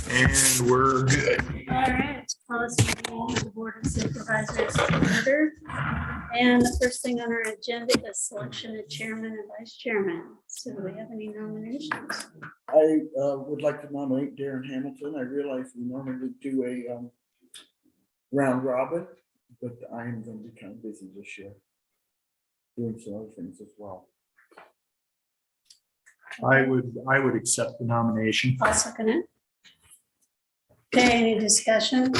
And we're good. All right, policy meeting of the Board of Supervisors to order. And the first thing on our agenda is selection of chairman and vice chairman. So do we have any nominations? I would like to nominate Darren Hamilton. I realize we normally do a round robin, but I am going to be kind of busy this year doing some other things as well. I would accept the nomination. I'll second it. Okay, any discussion?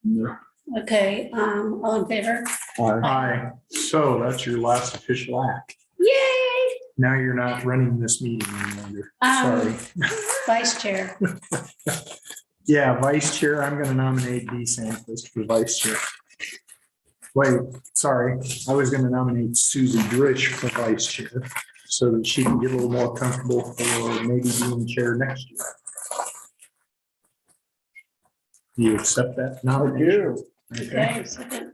No. Okay, all in favor? Aye. So that's your last official act. Yay! Now you're not running this meeting any longer. Sorry. Vice chair. Yeah, vice chair, I'm gonna nominate Dee Sandquist for vice chair. Wait, sorry, I was gonna nominate Susie Drish for vice chair so that she can get a little more comfortable for maybe being chair next year. Do you accept that nomination? Okay, second.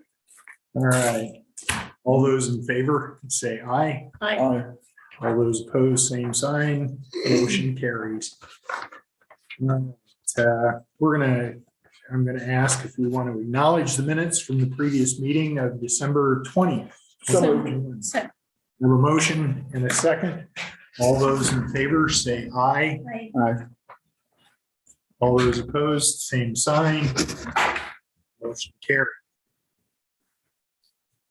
All right. All those in favor, say aye. Aye. All those opposed, same sign. Motion carries. I'm gonna ask if we want to acknowledge the minutes from the previous meeting of December 20th. So So, We have a motion and a second. All those in favor, say aye. aye. All those opposed, same sign. Motion carried.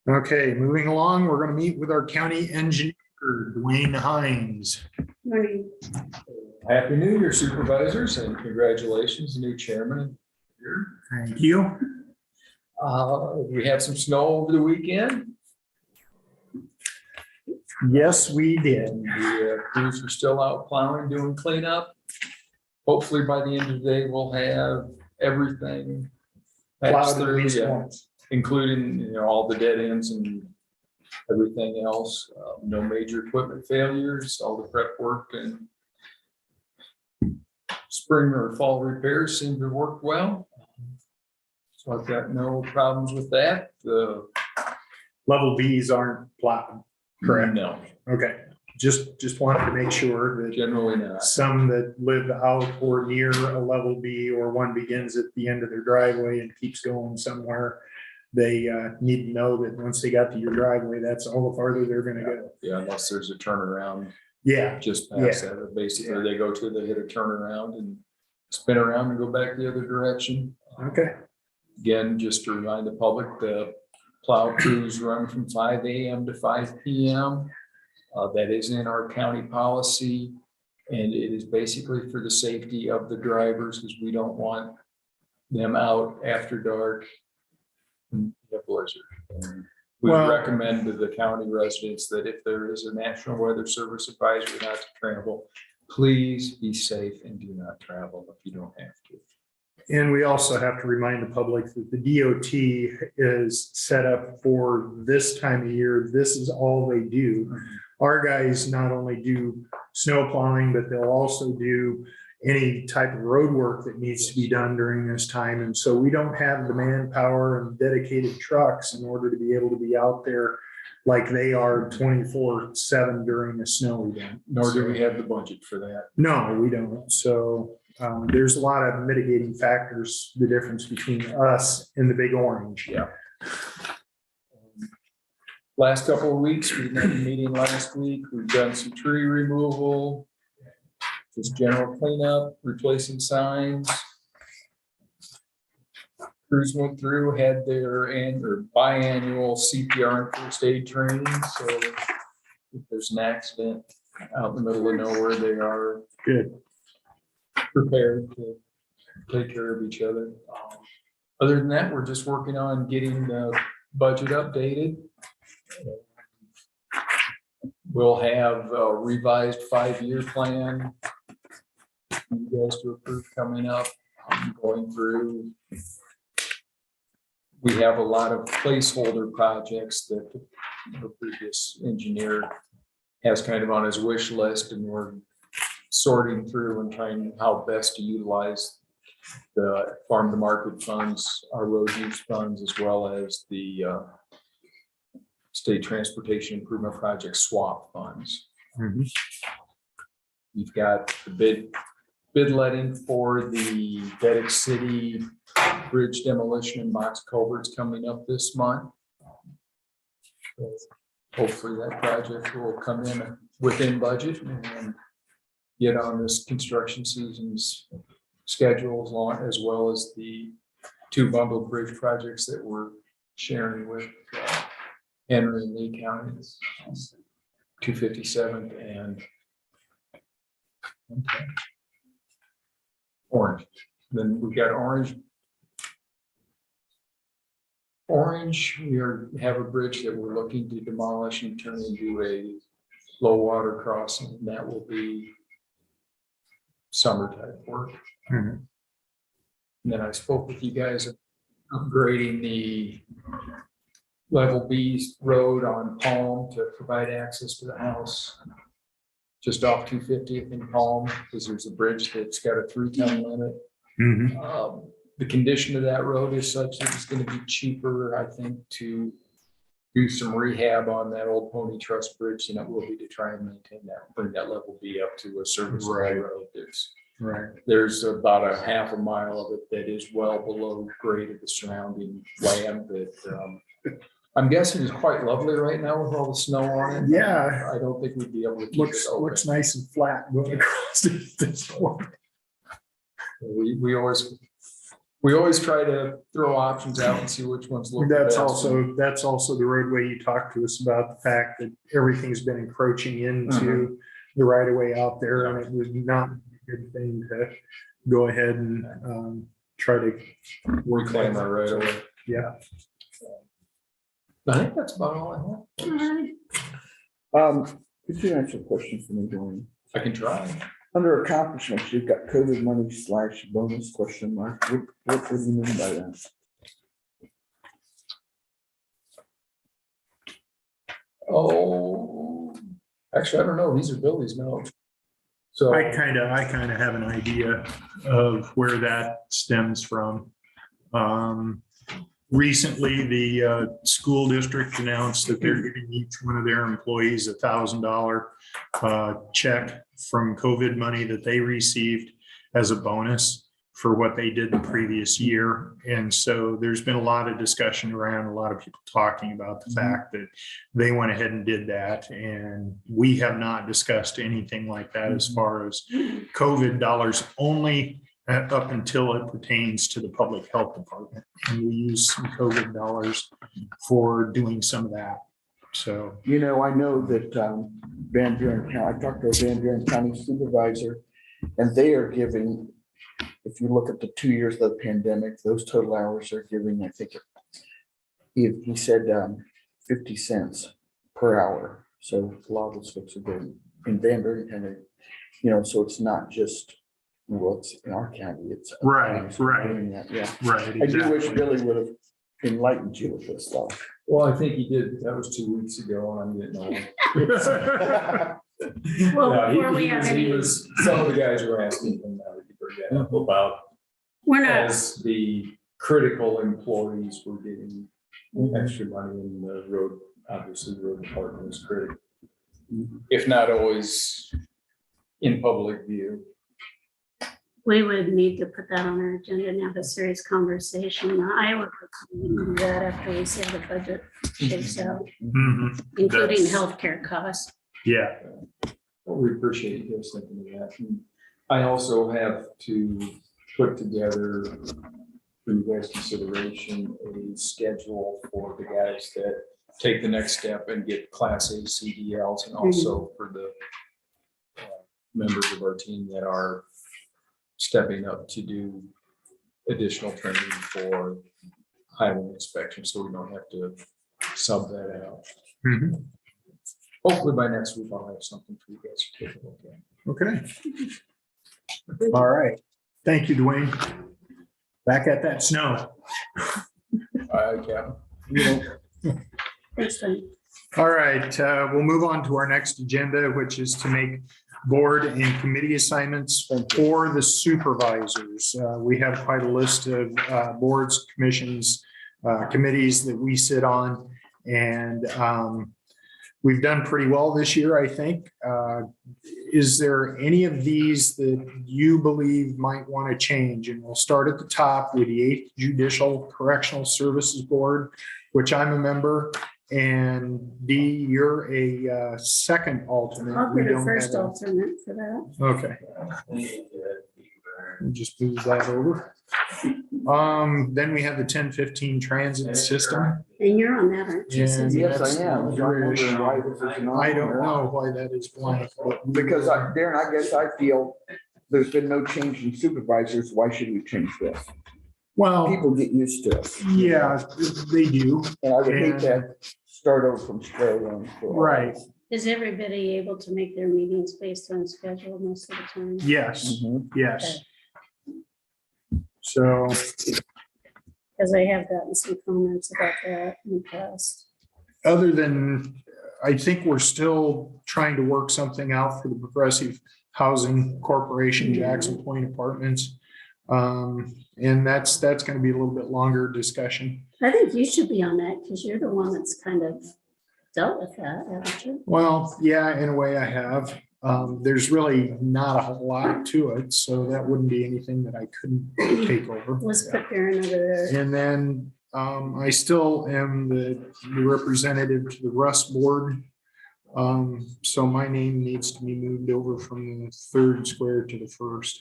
Okay, moving along, we're going to meet with our county engineer, Dwayne Hines. Morning. Happy New Year, supervisors, and congratulations, new chairman. Thank you. We had some snow over the weekend. Yes, we did. The crews are still out plowing, doing cleanup. Hopefully by the end of the day, we'll have everything Plowed patched at through, least yeah, once. including, all the dead ends and everything else. No major equipment failures, all the prep work and spring or fall repairs seem to work well. So I've got no problems with that. The Level Bs aren't plowed, correct? No, Okay, just wanted to make sure that generally not. some that live out or near a level B or one begins at the end of their driveway and keeps going somewhere, they need to know that once they got to your driveway, that's all the farther they're gonna go. Yeah, unless there's a turnaround Yeah, just past that, but basically they go to, they hit a turnaround and spin around and go back the other direction. okay, Again, just to remind the public, the plow crews run from 5 a.m. to 5 p.m. That is in our county policy, and it is basically for the safety of the drivers, because we don't want them out after dark in the blizzard. And we Well- recommend to the county residents that if there is a National Weather Service advisory not to travel, please be safe and do not travel if you don't have to. and we also have to remind the public that the DOT is set up for this time of year. This is all they do. Our guys not only do snow plowing, but they'll also do any type of road work that needs to be done during this time. And so we don't have the manpower and dedicated trucks in order to be able to be out there like they are 24/7 during a snow event. Nor do we have the budget for that. No, we don't. So there's a lot of mitigating factors, the difference between us and the big orange. Yeah. Last couple of weeks, we had a meeting last week. We've done some tree removal, just general cleanup, replacing signs. Crews went through, had their biannual CPR and first aid training. So if there's an accident out in the middle of nowhere, they are Good. prepared to take care of each other. Other than that, we're just working on getting the budget updated. We'll have a revised 5-year plan for you guys to approve coming up. Going through. We have a lot of placeholder projects that the previous engineer has kind of on his wish list, and we're sorting through and trying how best to utilize the farm to market funds, our road use funds, as well as the state transportation improvement project swap funds. Mhm. You've got the bid bid letting for the Dedic City Bridge demolition and box culverts coming up this month. So hopefully that project will come in within budget and get on this construction season's schedule as well as the 2 bundled bridge projects that we're sharing with Henry and Lee counties, 257th and Orange. Then we've got Orange. We have a bridge that we're looking to demolish and turn into a low water crossing. And that will be summer type work. Mhm. And then I spoke with you guys upgrading the level B road on Palm to provide access to the house. Just off 250th in Palm, because there's a bridge that's got a 3-ton limit. Mhm. The condition of that road is such that it's going to be cheaper, I think, to do some rehab on that old Pony Trust Bridge than it will be to try and maintain that, bring that level B up to a service Right. road. Right. There's about a half a mile of it that is well below grade of the surrounding land that I'm guessing is quite lovely right now with all the snow on it. Yeah. I don't think we'd be able to keep it open. Looks nice and flat going across this point. We always try to throw options out and see which ones look the That's best. also the roadway you talked to us about, the fact that everything's been encroaching into the right of way out there, and it would not be a good thing to go ahead and try to Reclaim our right away. Yeah. I think that's about all I have. All right. Could you answer a question for me, Dwayne? I can try. Under accomplishments, you've got COVID money / bonus question mark. What do you mean by that? Oh, actually, I don't know. These are Billy's notes. So I kind of have an idea of where that stems from. Recently, the school district announced that they're giving each one of their employees $1,000 check from COVID money that they received as a bonus for what they did the previous year. And so there's been a lot of discussion around, a lot of people talking about the fact that they went ahead and did that. And we have not discussed anything like that as far as COVID dollars, only up until it pertains to the public health department. And we use some COVID dollars for doing some of that. So, You know, I know that Van Buren County, I talked to a Van Buren County supervisor, and they are giving, if you look at the 2 years of the pandemic, those total hours are giving, I think, he said 50 cents per hour. So a lot of those folks are doing in Van Buren County, you know, so it's not just, well, it's in our county, it's. Right. doing that, yeah. right. I do wish exactly. Billy would have enlightened you with this stuff. well, I think he did. That was 2 weeks ago, and I'm getting old. Well, Yeah, before we have any, some of the guys were asking him now that you bring that up about we're not, as the critical employees were getting extra money in the road. Obviously, the road department is critical, if not always in public view. we would need to put that on our agenda and have a serious conversation. I would do that after we see how the budget shakes out, Mhm. including That's- healthcare costs. Yeah. Well, we appreciate you guys thinking of that. And I also have to put together for you guys' consideration a schedule for the guys that take the next step and get Class A CDLs, and also for the members of our team that are stepping up to do additional training for highway inspection, so we don't have to sub that out. Mhm. Hopefully by next week, I'll have something for you guys to take a look at. Okay. All right. Thank you, Dwayne. Back at that snow. Yeah. Thanks, Lynn. All right, we'll move on to our next agenda, which is to make board and committee assignments for the supervisors. We have quite a list of boards, commissions, committees that we sit on. And we've done pretty well this year, I think. Is there any of these that you believe might want to change? And we'll start at the top with the 8th Judicial Correctional Services Board, which I'm a member. And D, you're a second alternate. I'll We be the don't first have a- alternate for that. Okay. Just move that over. Then we have the 1015 transit system. And you're on that, aren't you? And Susie? Yes, that's I am. So I'm wondering why this is not I on don't there. know why that is blank, but Because Darren, I guess I feel there's been no change in supervisors. Why should we change this? well, People get used to it. yeah, they do. And I would hate And- to start over from square one. for all Right. this. Is everybody able to make their meetings based on schedule most of the time? Yes, Mhm. yes. So, Because I have gotten some comments about that in the past. other than, I think we're still trying to work something out for the Progressive Housing Corporation, Jackson Point Apartments. And that's gonna be a little bit longer discussion. I think you should be on that because you're the one that's kind of dealt with that, haven't you? Well, yeah, in a way I have. There's really not a whole lot to it, so that wouldn't be anything that I couldn't take over. Let's put Darren over there. And then I still am the representative to the Rust Board. So my name needs to be moved over from the 3rd square to the 1st.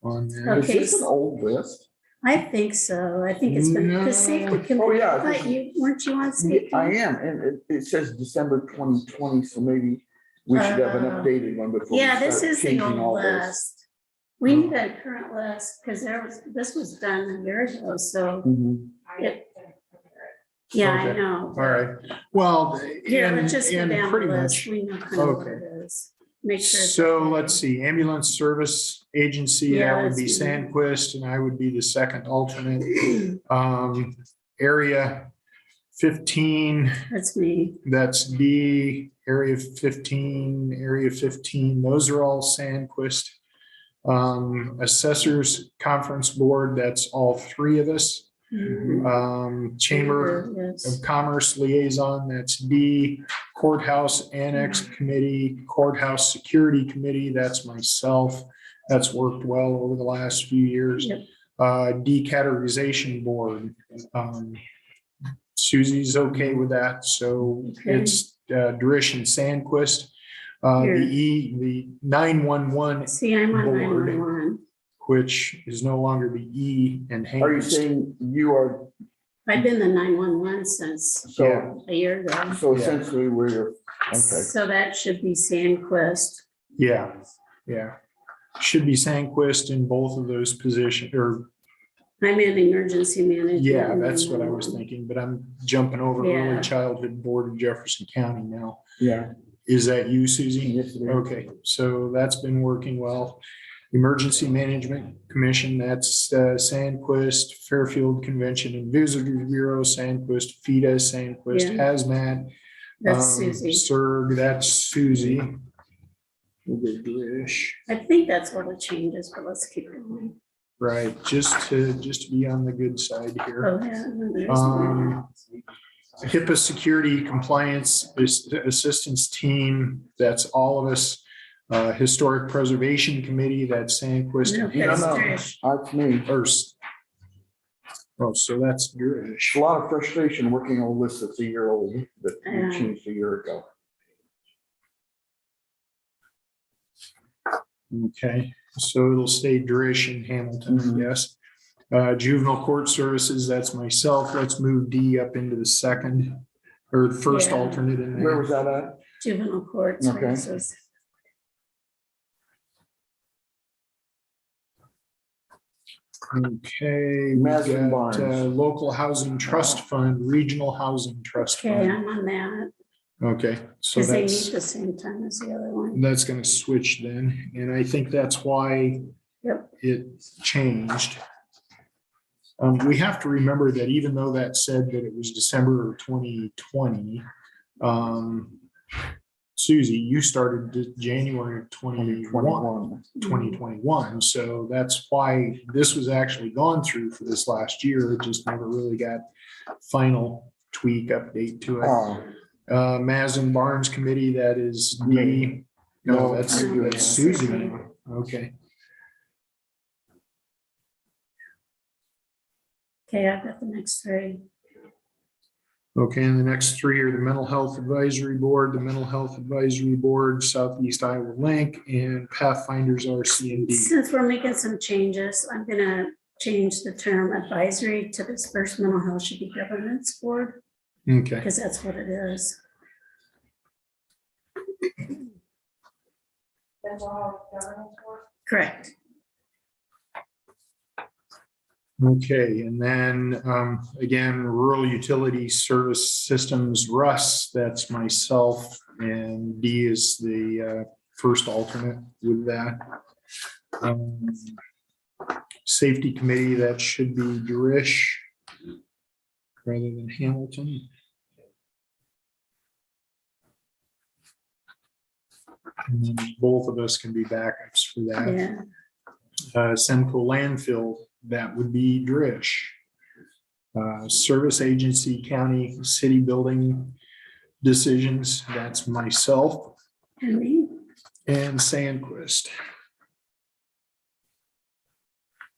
On there. Is Okay. this an old list? I think so. I think it's been, because safety. Oh, yeah. I thought you, weren't you on safety? I am, and it says December 2020, so maybe we should have an updated one before. we Yeah, this start is the changing all old this. list. We need a current list because this was done a year ago, so Mhm. it. Yeah, I Okay. know. All right, well, Here, and let's just go and down the pretty list. much. We know kind of what Okay. it is. Make sure. it's So okay. let's see, ambulance service agency, Yeah, that would be that's me. Sandquist, and I would be the second alternate. Area 15, That's me. that's B, area 15, those are all Sandquist. Assessors Conference Board, that's all 3 of us. Chamber Yes. of Commerce Liaison, that's D. Courthouse Annex Committee, Courthouse Security Committee, that's myself. That's worked well over the last few years. Yep. Decategorization Board. Susie's okay with that, so Okay. it's Drish and Sandquist. Here. The 911, See, I'm on Board. 911. which is no longer the E and Are you Haines. saying you are, I've been the 911 since Yeah. so, a year ago. so essentially where you're, okay. So that should be Sandquist. Yeah, yeah. Should be Sandquist in both of those positions, or, I'm in emergency management. yeah, that's what I was thinking, but I'm jumping over Yeah. early childhood board of Jefferson County now. Yeah. Is that you, Susie? Yes, it is. Okay, so that's been working well. Emergency Management Commission, that's Sandquist, Fairfield Convention and Visitors Bureau, Sandquist, FIDA, Sandquist, Yeah. Hazmat. That's Susie. SERG, that's Susie. English. I think that's what it changes, but let's keep going. Right, just to be on the good side here. Oh, yeah. no, there's one. HIPAA Security Compliance Assistance Team, that's all of us. Historic Preservation Committee, that's Sandquist and No, No, that's no, Trish. that's me. First. Oh, so that's Drish. A lot of frustration working on a list that's a year old that Yeah. we changed a year ago. Okay, so it'll stay Drish and Hamilton, Mhm. yes. Juvenile Court Services, that's myself. Let's move D up into the second or the first Yeah. alternate in Where there. was that at? Juvenile court Okay. services. Okay, we Madison got Barnes. Local Housing Trust Fund, Regional Housing Trust Okay, Fund. I'm on that Okay, so because they meet that's, the same time as the other one. that's gonna switch then, and I think that's why Yep. it changed. We have to remember that even though that said that it was December of 2020, Susie, you started January of 2021, so that's why this was actually gone through for this last year. It just never really got final tweak update to it. Oh, Maz and Barnes Committee, that is D. No, that's Susie. Okay. Okay, I've got the next three. Okay, and the next three are the Mental Health Advisory Board, the Mental Health Advisory Board, Southeast Iowa Link, and Pathfinders RC&D. Since we're making some changes, I'm gonna change the term advisory to this first mental health should be governance board, Okay, because that's what it is. Correct. okay, and then again, Rural Utility Service Systems, Russ, that's myself, and D is the first alternate with that. Safety Committee, that should be Dirish rather than Hamilton. And then both of us can be backups for that. Yeah, Central Landfill, that would be Drish. Service Agency, County, City Building Decisions, that's myself, and me, and Sandquist.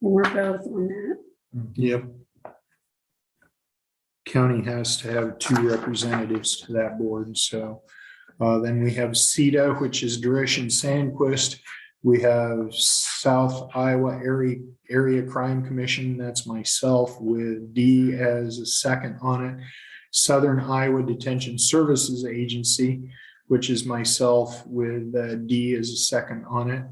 and we're both on that. Yep. County has to have 2 representatives to that board, so. Then we have CETA, which is Drish and Sandquist. We have South Iowa Area Crime Commission, that's myself with D as a second on it. Southern Iowa Detention Services Agency, which is myself with D as a second on it.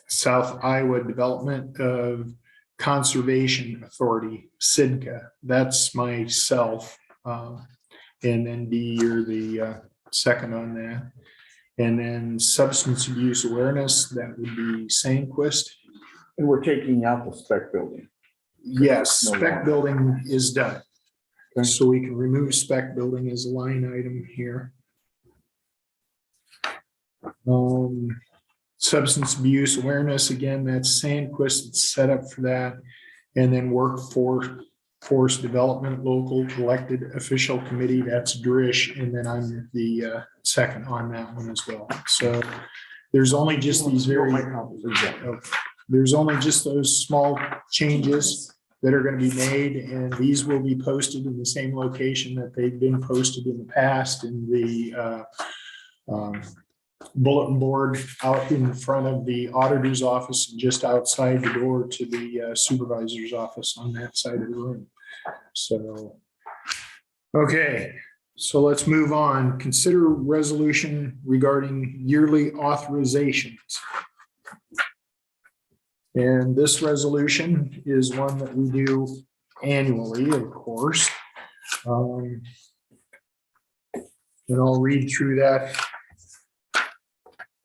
South Iowa Development of Conservation Authority, SIDCA, that's myself. And then D, you're the second on that. And then Substance Abuse Awareness, that would be Sandquist. And we're taking out the spec building. Yes, No spec longer. building is done. Okay. So we can remove spec building as a line item here. Substance Abuse Awareness, again, that's Sandquist, it's set up for that. And then Workforce Development Local Elected Official Committee, that's Drish, and then I'm the second on that one as well. So there's only just these there's only just those small changes that are going to be made, and these will be posted in the same location that they've been posted in the past in the bulletin board out in front of the auditor's office and just outside the door to the supervisor's office on that side of the room. So, okay, so let's move on. Consider resolution regarding yearly authorizations. And this resolution is one that we do annually, of course. And I'll read through that.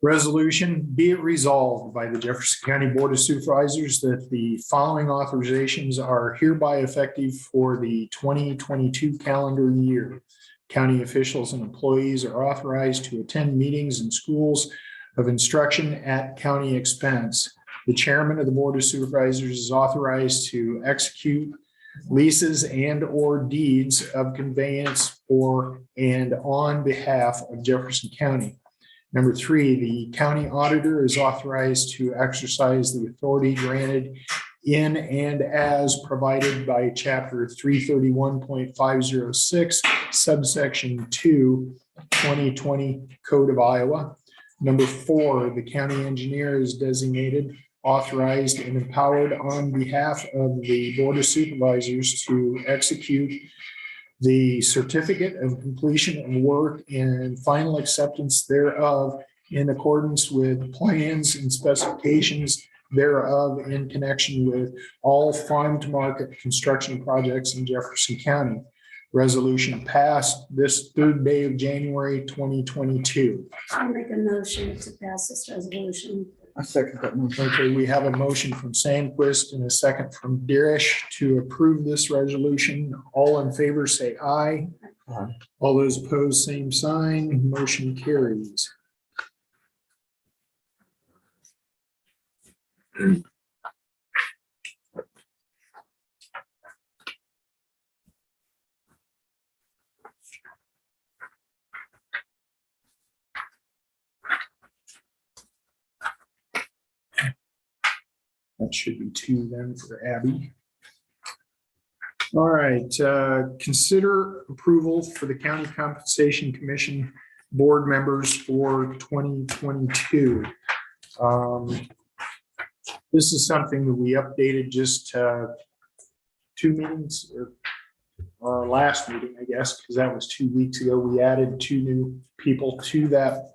Resolution, be it resolved by the Jefferson County Board of Supervisors that the following authorizations are hereby effective for the 2022 calendar year. County officials and employees are authorized to attend meetings in schools of instruction at county expense. The chairman of the Board of Supervisors is authorized to execute leases and/or deeds of conveyance for and on behalf of Jefferson County. Number 3, the county auditor is authorized to exercise the authority granted in and as provided by Chapter 331.506, subsection 2, 2020 Code of Iowa. Number 4, the county engineer is designated, authorized, and empowered on behalf of the Board of Supervisors to execute the certificate of completion of work and final acceptance thereof in accordance with plans and specifications thereof in connection with all farm to market construction projects in Jefferson County. Resolution passed this 3rd day of January 2022. I'll make a motion to pass this resolution. I second that motion. Okay, we have a motion from Sandquist and a second from Dirish to approve this resolution. All in favor, say aye. Aye. All those opposed, same sign. Motion carries. That should be 2 then for Abby. All right, consider approval for the County Compensation Commission board members for 2022. This is something that we updated just 2 meetings, or our last meeting, I guess, because that was 2 weeks ago. We added 2 new people to that.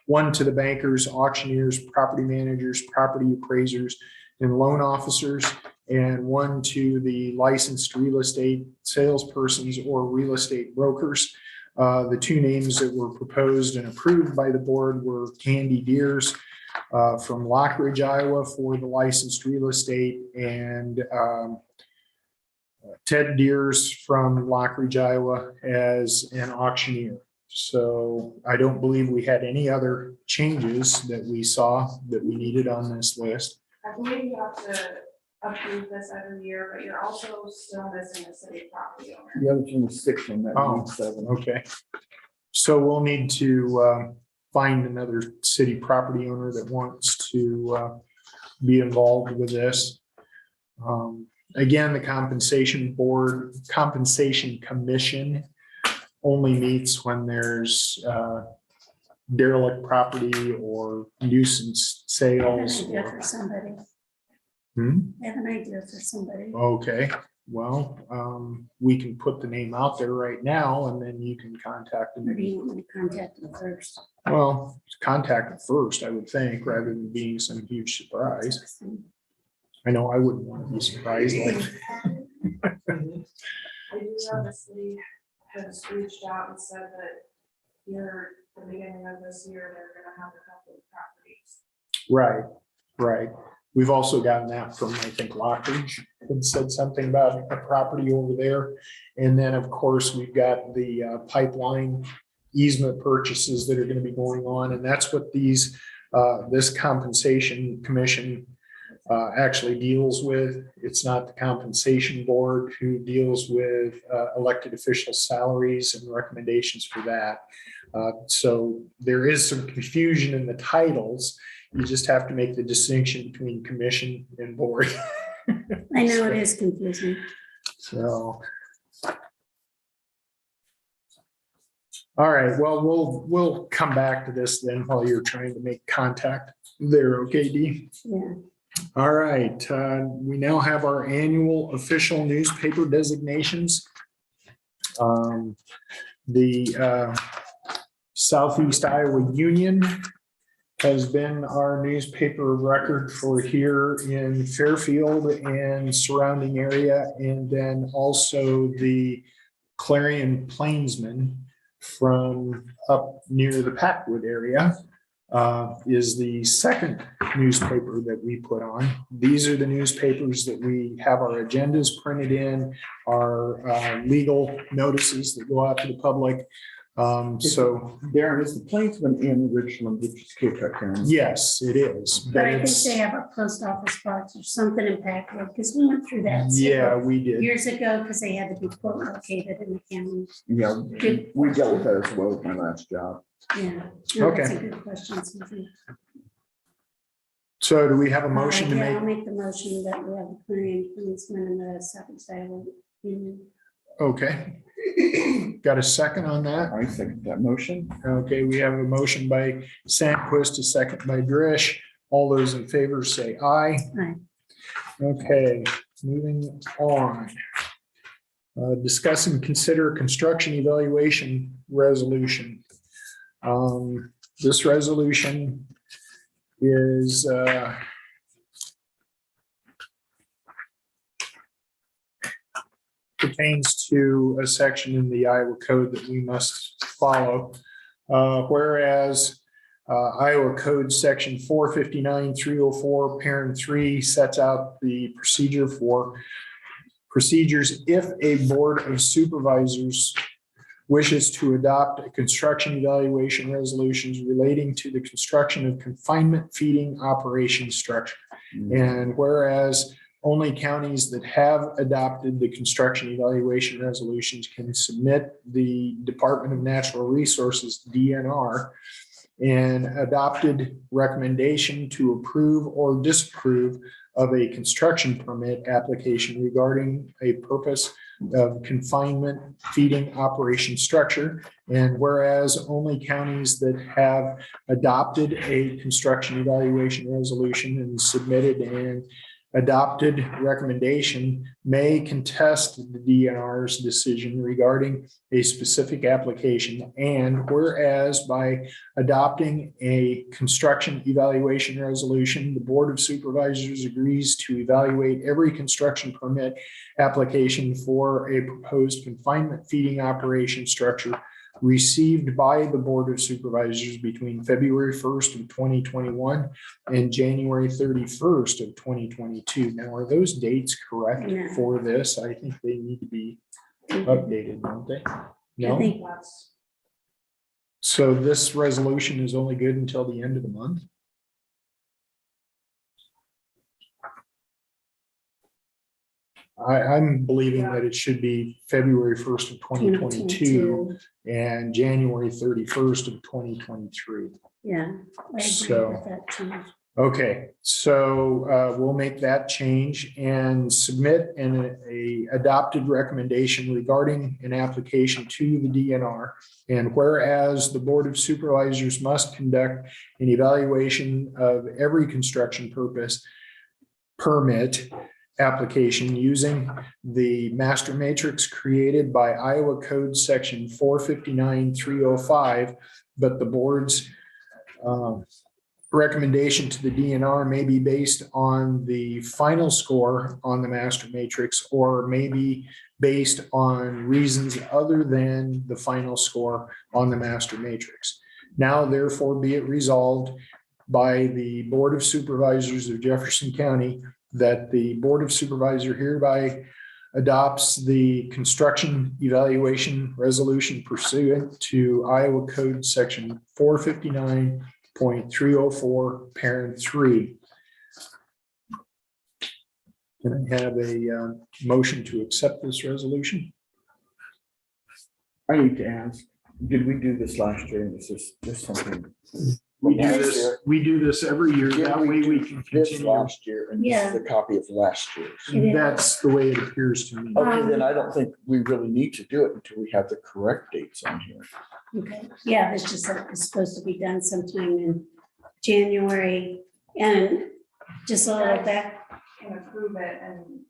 One to the bankers, auctioneers, property managers, property appraisers, and loan officers, and one to the licensed real estate salespersons or real estate brokers. The 2 names that were proposed and approved by the board were Candy Deers from Lockridge, Iowa for the licensed real estate, and Ted Deers from Lockridge, Iowa as an auctioneer. So I don't believe we had any other changes that we saw that we needed on this list. I believe you have to approve this every year, but you're also still missing a city property owner. The other one was 6 on that. Oh. one, 7. Okay. So we'll need to find another city property owner that wants to be involved with this. Again, the compensation commission only meets when there's derelict property or nuisance I have an sales. idea for somebody. Hmm? I have an idea for somebody. Okay, well, we can put the name out there right now and then you can contact Or them. do you want me to contact them first? Well, contact them first, I would think, rather than being some huge surprise. I know I wouldn't want to be surprised like. I do know the city has reached out and said that here, the beginning of this year, they're gonna have a couple of properties. Right, right. We've also gotten that from, I think, Lockridge had said something about a property over there. And then, of course, we've got the pipeline easement purchases that are going to be going on. And that's what this compensation commission actually deals with. It's not the compensation board who deals with elected official salaries and recommendations for that. So there is some confusion in the titles. You just have to make the distinction between commission and board. I know it is confusing. So. All right, well, we'll come back to this then while you're trying to make contact there, okay, Dee? Yeah. All right, we now have our annual official newspaper designations. The Southeast Iowa Union has been our newspaper of record for here in Fairfield and surrounding area. And then also the Clarion Plainsman from up near the Packwood area is the second newspaper that we put on. These are the newspapers that we have our agendas printed in, our legal notices that go out to the public. So Darren, is the Plainsman in Richland, which is Keokuk County? yes, it is. But I think it's- they have a post office box or something in Packwood, because we went through that. Yeah, we did. Years ago, because they had to be quote located in the county. Yeah, we dealt with that as well with my last job. Yeah. No, that's Okay. a good question, Susan. So do we have a motion to Yeah, I'll make? make the motion that we have the Clarion Plainsman and the Southeast Iowa Union. Okay. Got a second on that? I second that motion. Okay, we have a motion by Sandquist, a second by Drish. All those in favor say aye. Aye. Okay, moving on. Discuss and consider construction evaluation resolution. This resolution is pertains to a section in the Iowa code that we must follow. Whereas Iowa Code Section 459-304, Parent 3 sets out the procedure for procedures if a board of supervisors wishes to adopt a construction evaluation resolutions relating to the construction of confinement feeding operation structure. And whereas only counties that have adopted the construction evaluation resolutions can submit the Department of Natural Resources, DNR, an adopted recommendation to approve or disapprove of a construction permit application regarding a purpose of confinement feeding operation structure. And whereas only counties that have adopted a construction evaluation resolution and submitted an adopted recommendation may contest the DNR's decision regarding a specific application. And whereas by adopting a construction evaluation resolution, the Board of Supervisors agrees to evaluate every construction permit application for a proposed confinement feeding operation structure received by the Board of Supervisors between February 1st of 2021 and January 31st of 2022. Now, are those dates correct Yeah. for this? I think they need to be updated, don't they? I No? think That's, So this resolution is only good until the end of the month? I'm believing that it should be February 1st of 2022 and January 31st of 2023. Yeah. I agree So- with that change. Okay, so we'll make that change and submit a adopted recommendation regarding an application to the DNR. And whereas the Board of Supervisors must conduct an evaluation of every construction permit application using the master matrix created by Iowa Code Section 459-305, but the board's recommendation to the DNR may be based on the final score on the master matrix or may be based on reasons other than the final score on the master matrix. Now therefore be it resolved by the Board of Supervisors of Jefferson County that the Board of Supervisors hereby adopts the construction evaluation resolution pursuant to Iowa Code Section 459.304, parent 3. Can I have a motion to accept this resolution? I need to ask, did we do this last year? And is this just something? We do this every year. Did That way we can This continue. last year, and this Yeah. is a copy of last year's. It is. That's the way it appears to me. Okay, then I don't think we really need to do it until we have the correct dates on here. Okay, yeah, it's just that it's supposed to be done sometime in January and just a little back. can approve it and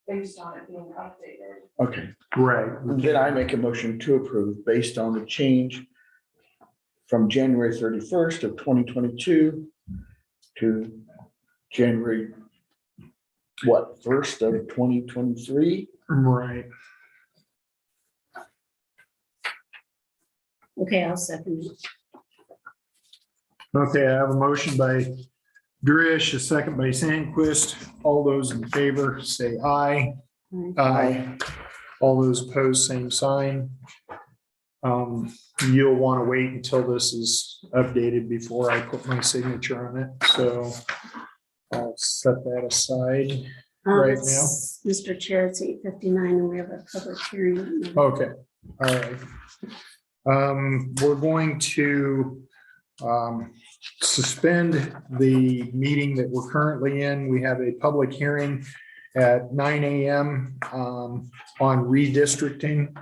based on it being updated. Okay, Right. then I make a motion to approve based on the change from January 31st of 2022 to January, 1st of 2023? Right. Okay, I'll second it. Okay, I have a motion by Drish, a second by Sandquist. All those in favor, say aye. Aye. All those opposed, same sign. You'll want to wait until this is updated before I put my signature on it, so I'll set that aside. Right now? Mr. Chair, it's 8:59 and we have a public hearing. Okay, all right. We're going to suspend the meeting that we're currently in. We have a public hearing at 9 a.m. On redistricting.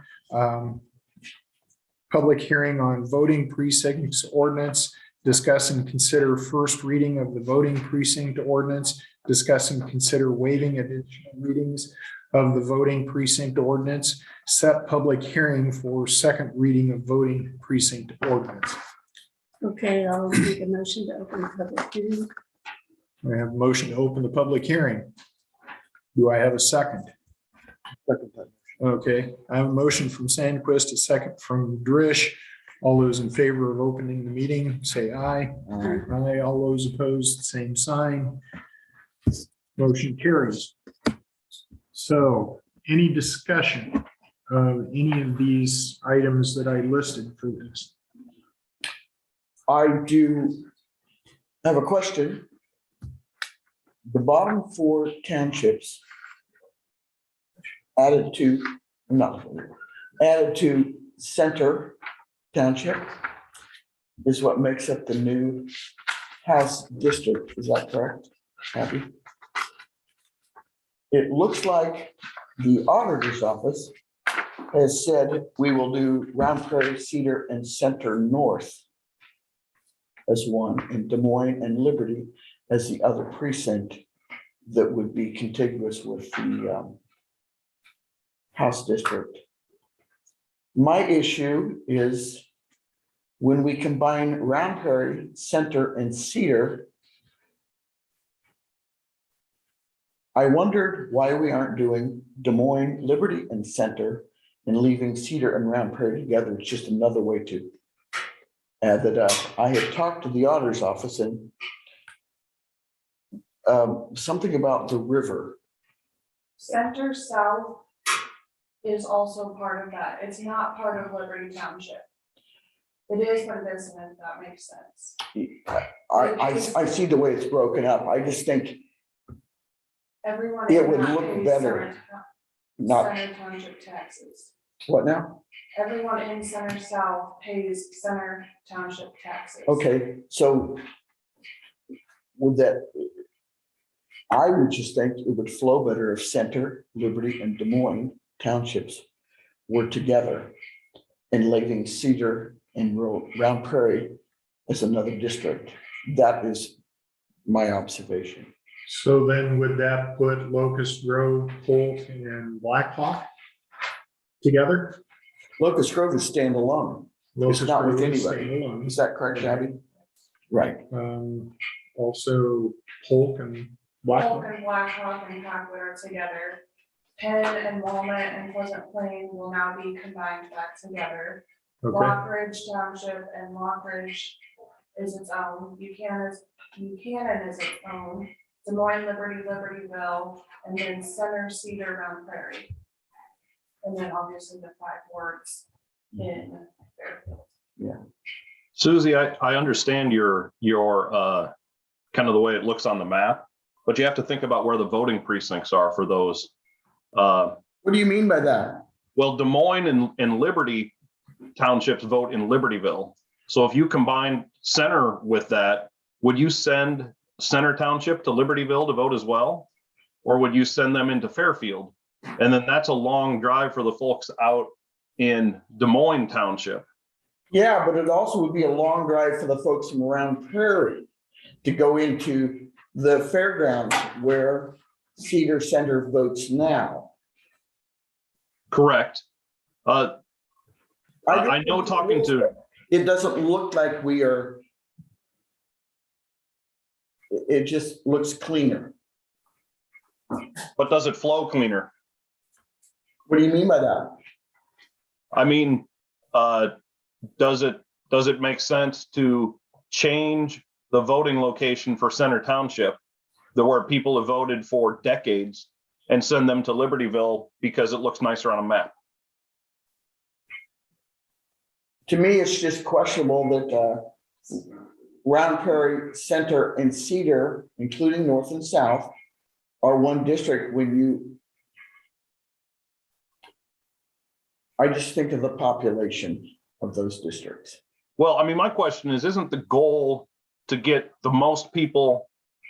Public hearing on voting precincts ordinance, discuss and consider first reading of the voting precinct ordinance, discuss and consider waiving additional readings of the voting precinct ordinance, set public hearing for second reading of voting precinct ordinance. Okay, I'll make a motion to open the public hearing. We have a motion to open the public hearing. Do I have a second? Okay, I have a motion from Sandquist, a second from Drish. All those in favor of opening the meeting, say aye. Aye. All those opposed, same sign. Motion carries. So any discussion of any of these items that I listed for this? I do have a question. The bottom four townships added to Center Township. is what makes up the new House district. Is that correct, Abby? It looks like the auditor's office has said we will do Round Prairie, Cedar, and Center North as one, and Des Moines and Liberty as the other precinct that would be contiguous with the House district. My issue is when we combine Round Prairie, Center, and Cedar, I wondered why we aren't doing Des Moines, Liberty, and Center and leaving Cedar and Round Prairie together. It's just another way to add that up. I had talked to the auditor's office and something about the river. Center South is also part of that. It's not part of Liberty Township. It is, but it isn't, if that makes sense. I see the way it's broken up. I just think Everyone. It in would that look pays better. Not, Center Township taxes. what now? Everyone in Center South pays Center Township taxes. Okay, so would that, I would just think it would flow better if Center, Liberty, and Des Moines townships were together and leaving Cedar and Round Prairie as another district. That is my observation. So then would that put Locust Grove, Polk, and Black Hawk together? Locust Grove is standalone. Locust not with Grove is anybody. standalone. Is that correct, Abby? Right. Also Polk and Black Polk Hawk. and Blackhawk and Packwood are together. Penn and Walnut and Pleasant Plain will now be combined back together. Okay, Lockridge Township and Lockridge is its own. Buchanan is its own. Des Moines, Liberty, Libertyville, and then Center, Cedar, Round Prairie. And then obviously the 5 wards in Fairfield. Susie, I understand your kind of the way it looks on the map, but you have to think about where the voting precincts are for those. What do you mean by that? Well, Des Moines and Liberty townships vote in Libertyville. So if you combine Center with that, would you send Center Township to Libertyville to vote as well? Or would you send them into Fairfield? And then that's a long drive for the folks out in Des Moines Township. Yeah, but it also would be a long drive for the folks from Round Prairie to go into the fairgrounds where Cedar Center votes now. Correct. I know talking to, It doesn't look like we are. It just looks cleaner. but does it flow cleaner? What do you mean by that? I mean, does it make sense to change the voting location for Center Township, where people have voted for decades, and send them to Libertyville because it looks nicer on a map? To me, it's just questionable that Round Prairie, Center, and Cedar, including North and South, are one district when you. I just think of the population of those districts. Well, I mean, my question is, isn't the goal to get the most people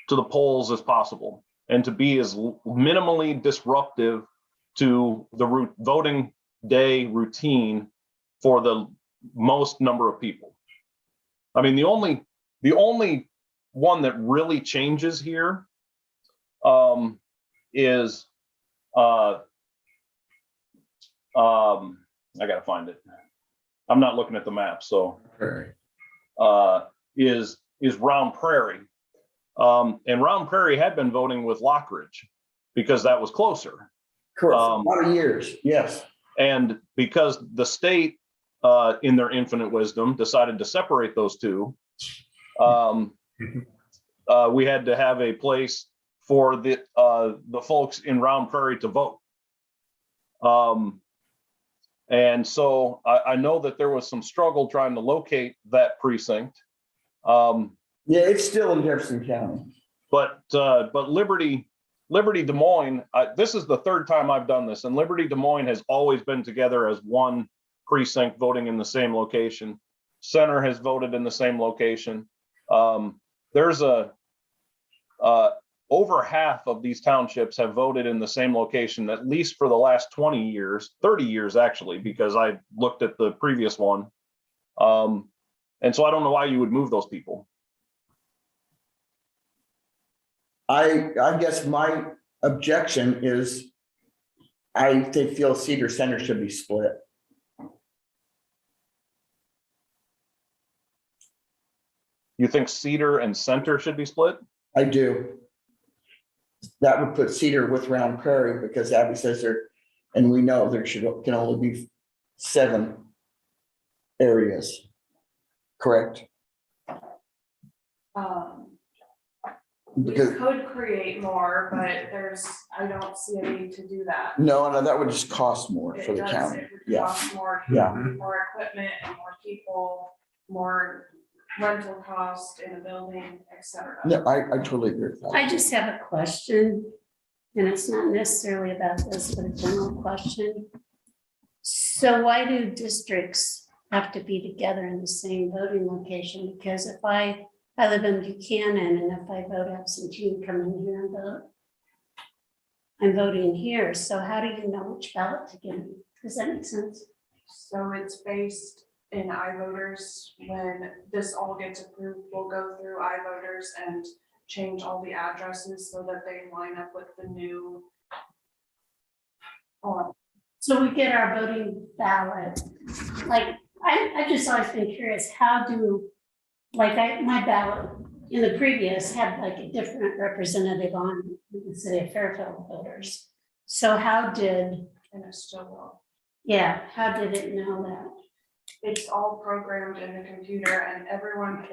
to the polls as possible and to be as minimally disruptive to the voting day routine for the most number of people? I mean, the only one that really changes here is I gotta find it. I'm not looking at the map, so is Round Prairie. And Round Prairie had been voting with Lockridge because that was closer. Correct, a lot of years, yes. And because the state, in their infinite wisdom, decided to separate those two, we had to have a place for the folks in Round Prairie to vote. And so I know that there was some struggle trying to locate that precinct. Yeah, it's still in Jefferson County. But Liberty Des Moines, this is the third time I've done this, and Liberty Des Moines has always been together as one precinct voting in the same location. Center has voted in the same location. There's over half of these townships have voted in the same location, at least for the last 20 years, 30 years actually, because I looked at the previous one. And so I don't know why you would move those people. I guess my objection is I feel Cedar Center should be split. You think Cedar and Center should be split? I do. That would put Cedar with Round Prairie because Abby says there, and we know there can only be 7 areas. Correct? We Because, could create more, but I don't see a need to do that. no, that would just cost more for It the does, county. it would Yeah. cost more, Yeah. more equipment and more people, more rental cost in a building, et cetera. No, I totally agree with that. I just have a question, and it's not necessarily about this, but a general question. So why do districts have to be together in the same voting location? Because if I live in Buchanan, and if I vote absentee and come in here and vote, I'm voting here, so how do you know which ballot to give me? Does that make sense? So it's based in iVoters. When this all gets approved, we'll go through iVoters and change all the addresses so that they line up with the new. So we get our voting ballot, like, I just always been curious, how do, like, my ballot in the previous had like a different representative on the city of Fairfield voters. So how did, And it still will. yeah, how did it know that? It's all programmed in the computer and everyone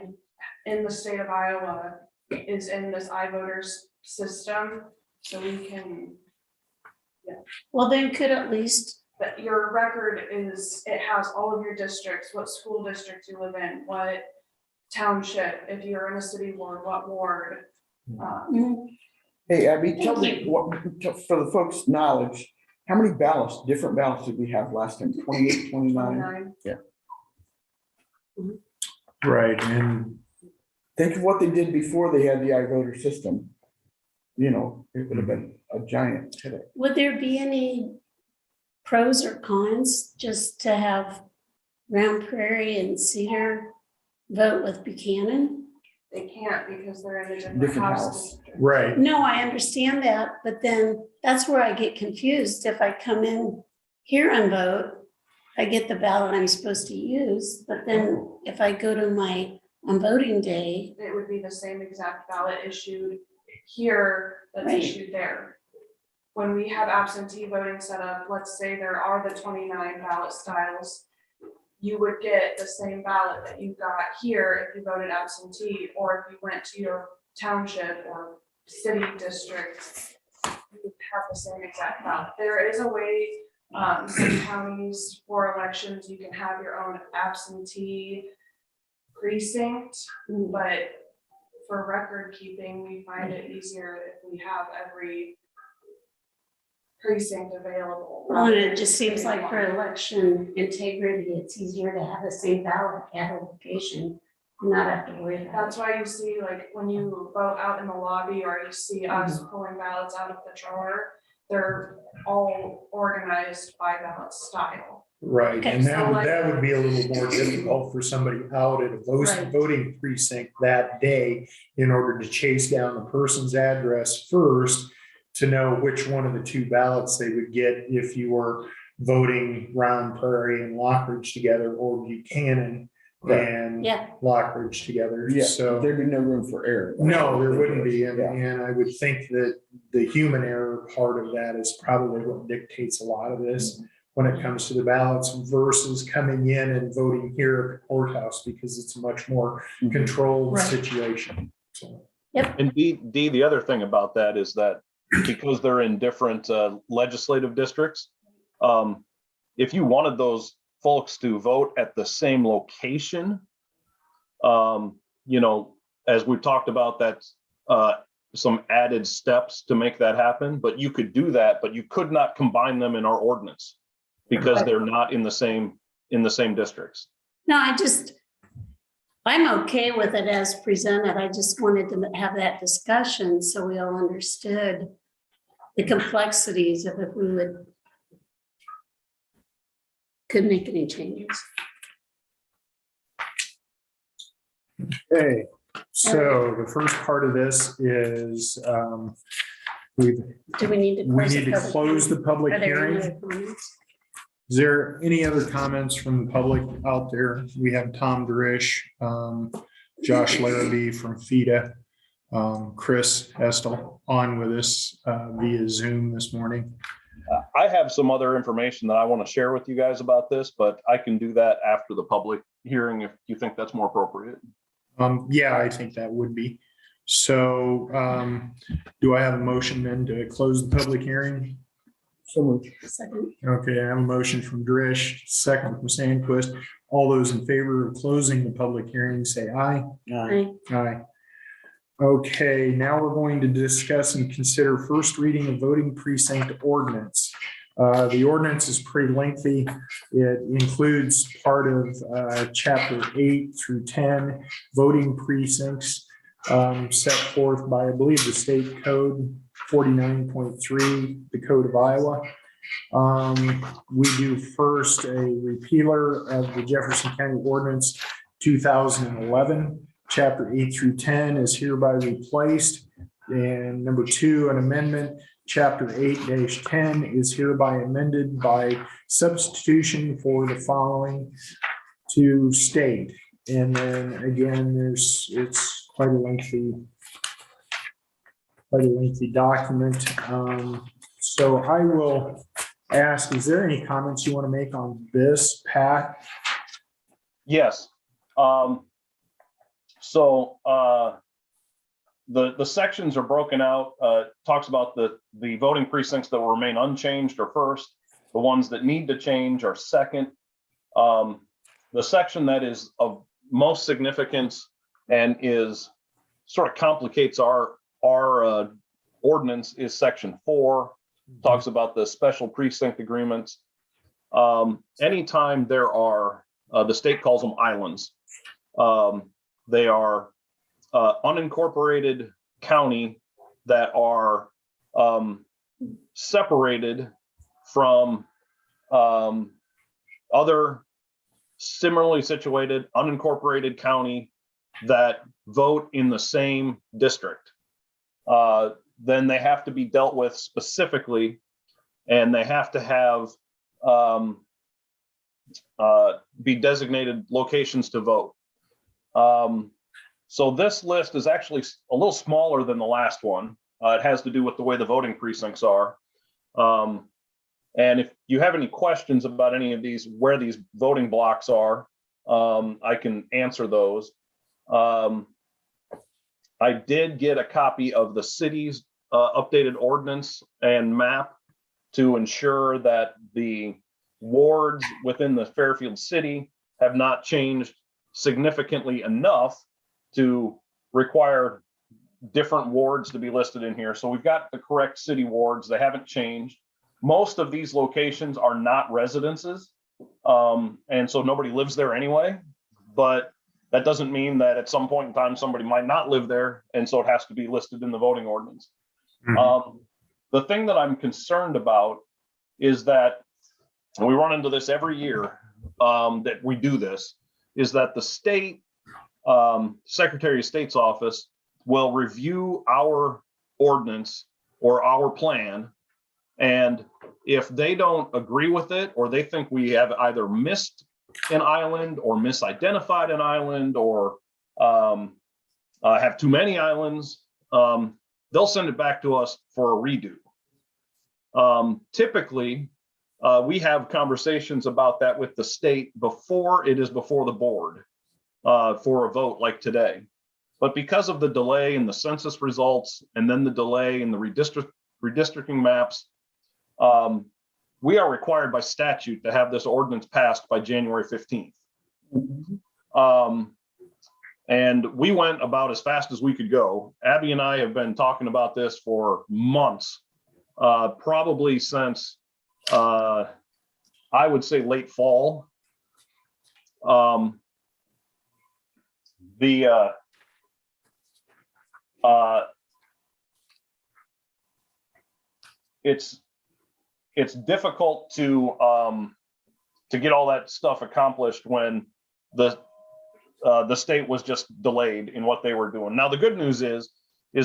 in the state of Iowa is in this iVoters system. So we can, Well, then could at least, but your record is, it has all of your districts, what school district you live in, what township, if you're in a city ward, what ward. Hey, Abby, tell Thank me, for the folks' knowledge, how many ballots, different ballots did we have last time? 28, 29? 29. Right, and Think of what they did before they had the iVoter system. You know, it would have been a giant headache. would there be any pros or cons just to have Round Prairie and Cedar vote with Buchanan? They can't because they're in a different Different house house. district. right, No, I understand that, but then that's where I get confused. If I come in here and vote, I get the ballot I'm supposed to use, but then if I go to on voting day, It would be the same exact ballot issued here that's Right. issued there. When we have absentee voting set up, let's say there are the 29 ballot styles, you would get the same ballot that you got here if you voted absentee, or if you went to your township or city district, you would have the same exact ballot. There is a way, some counties for elections, you can have your own absentee precinct, but for record keeping, we find it easier if we have every precinct available. well, and it just seems like for election integrity, it's easier to have the same ballot at a location, and not have to worry about That's why you see, like, when you vote out in the lobby, or you see us pulling ballots out of the drawer, they're all organized by ballot style. right. Okay, And so that like- would be a little more difficult for somebody out at a Right. voting precinct that day in order to chase down the person's address first to know which one of the 2 ballots they would get if you were voting Round Prairie and Lockridge together, or Buchanan Right. and Yeah. Lockridge together. Yeah, So, there'd be no room for error. no, there wouldn't be. And, Yeah. and I would think that the human error part of that is probably what dictates a lot of this when it comes to the ballots versus coming in and voting here at the courthouse, because it's a much more Mhm. controlled Right. situation. So, And D, the other thing about that is that because they're in different legislative districts, if you wanted those folks to vote at the same location, as we've talked about, that's some added steps to make that happen, but you could do that, but you could not combine them in our ordinance because they're not in the same districts. No, I'm okay with it as presented. I just wanted to have that discussion so we all understood the complexities of if we could make any changes. Okay, so the first part of this is, we Do we need to? need to close the public Are there any hearing. other comments? Is there any other comments from the public out there? We have Tom Derish, Josh Larrabee from FIDA, Chris Estel on with us via Zoom this morning. I have some other information that I want to share with you guys about this, but I can do that after the public hearing if you think that's more appropriate. Yeah, I think that would be. So do I have a motion then to close the public hearing? So moved. Second. Okay, I have a motion from Drish, second from Sandquist. All those in favor of closing the public hearing, say aye. Aye. Aye. Okay, now we're going to discuss and consider first reading of voting precinct ordinance. The ordinance is pretty lengthy. It includes part of chapter 8 through 10, voting precincts set forth by, I believe, the state code 49.3, the code of Iowa. We do first a repealer of the Jefferson County Ordinance 2011. Chapter 8 through 10 is hereby replaced. And number 2, an amendment. Chapter 8-10 is hereby amended by substitution for the following to state. And then again, it's quite a lengthy document. So I will ask, is there any comments you want to make on this, Pat? Yes. The sections are broken out, talks about the voting precincts that will remain unchanged are first. The ones that need to change are second. The section that is of most significance and is sort of complicates our ordinance is section 4, talks about the special precinct agreements. Anytime there are, the state calls them islands. They are unincorporated county that are separated from other similarly situated unincorporated county that vote in the same district. Then they have to be dealt with specifically, and they have to have be designated locations to vote. So this list is actually a little smaller than the last one. It has to do with the way the voting precincts are. And if you have any questions about any of these, where these voting blocks are, I can answer those. I did get a copy of the city's updated ordinance and map to ensure that the wards within the Fairfield city have not changed significantly enough to require different wards to be listed in here. So we've got the correct city wards. They haven't changed. Most of these locations are not residences. And so nobody lives there anyway, but that doesn't mean that at some point in time, somebody might not live there. And so it has to be listed in the voting ordinance. Mm-hmm. The thing that I'm concerned about is that, and we run into this every year that we do this, is that the state Secretary of State's office will review our ordinance or our plan. And if they don't agree with it, or they think we have either missed an island or misidentified an island or have too many islands, they'll send it back to us for a redo. Typically, we have conversations about that with the state before it is before the board for a vote like today. But because of the delay in the census results and then the delay in the redistricting maps, we are required by statute to have this ordinance passed by January 15th. And we went about as fast as we could go. Abby and I have been talking about this for months, probably since I would say late fall. the it's difficult to get all that stuff accomplished when the state was just delayed in what they were doing. Now, the good news is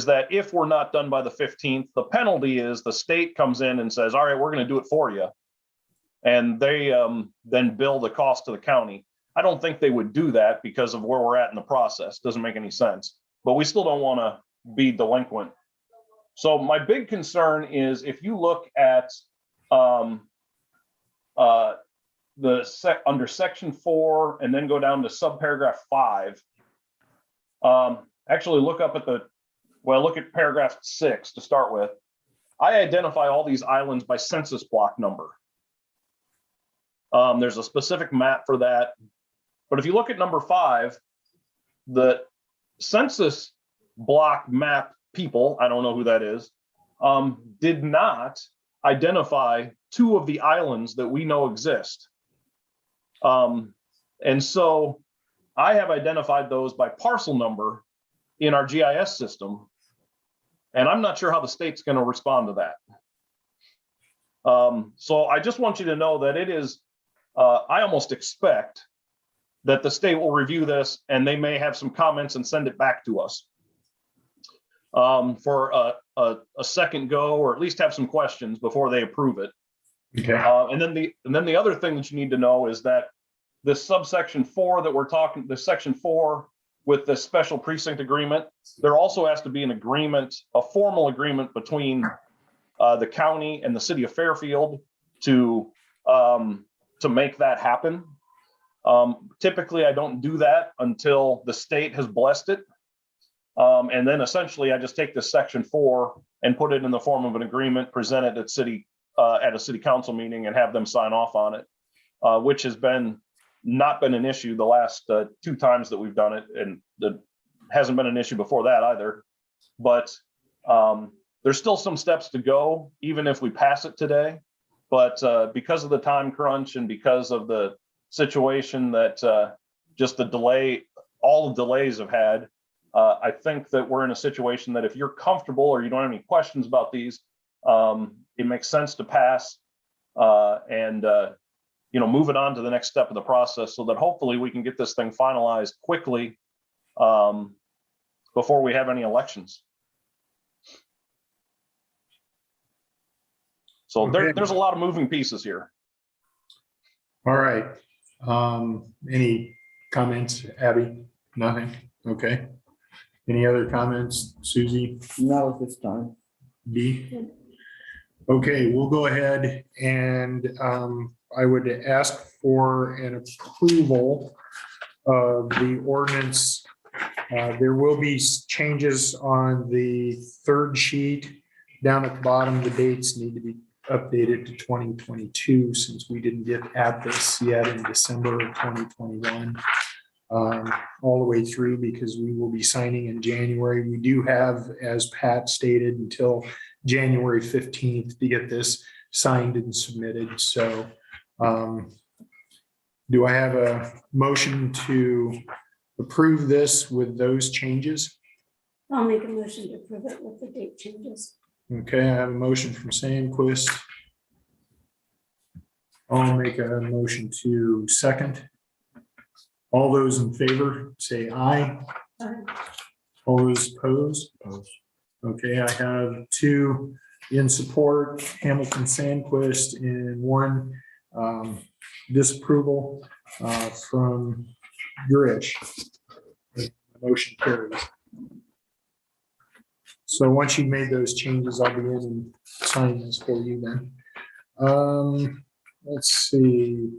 that if we're not done by the 15th, the penalty is the state comes in and says, all right, we're going to do it for you. And they then bill the cost to the county. I don't think they would do that because of where we're at in the process. Doesn't make any sense, but we still don't want to be delinquent. So my big concern is if you look at under section 4 and then go down to subparagraph 5, actually look up at look at paragraph 6 to start with. I identify all these islands by census block number. There's a specific map for that. But if you look at number 5, the census block map people, I don't know who that is, did not identify 2 of the islands that we know exist. And so I have identified those by parcel number in our GIS system. And I'm not sure how the state's going to respond to that. So I just want you to know that it is, I almost expect that the state will review this and they may have some comments and send it back to us for a second go, or at least have some questions before they approve it. Okay. And then the other thing that you need to know is that this subsection 4 that we're talking, the section 4 with the special precinct agreement, there also has to be an agreement, a formal agreement between the county and the city of Fairfield to make that happen. Typically, I don't do that until the state has blessed it. And then essentially I just take this section 4 and put it in the form of an agreement, present it at a city council meeting and have them sign off on it, which has not been an issue the last 2 times that we've done it. And it hasn't been an issue before that either, but there's still some steps to go, even if we pass it today. But because of the time crunch and because of the situation that just the delay, all the delays have had, I think that we're in a situation that if you're comfortable or you don't have any questions about these, it makes sense to pass and move it on to the next step of the process so that hopefully we can get this thing finalized quickly before we have any elections. So there's a lot of moving pieces here. All right. Any comments, Abby? Nothing? Okay. Any other comments, Susie? Not at this time. B? Okay, we'll go ahead and I would ask for an approval of the ordinance. There will be changes on the 3rd sheet. Down at the bottom, the dates need to be updated to 2022 since we didn't get at this yet in December of 2021. All the way through because we will be signing in January. We do have, as Pat stated, until January 15th to get this signed and submitted. So do I have a motion to approve this with those changes? I'll make a motion to approve it with the date changes. Okay, I have a motion from Sandquist. I'll make a motion to second. All those in favor, say aye. All those opposed? Okay, I have 2 in support, Hamilton Sandquist, and 1 disapproval from Gurish. The motion carries. So once you've made those changes, I'll be in and sign this for you then. Let's see.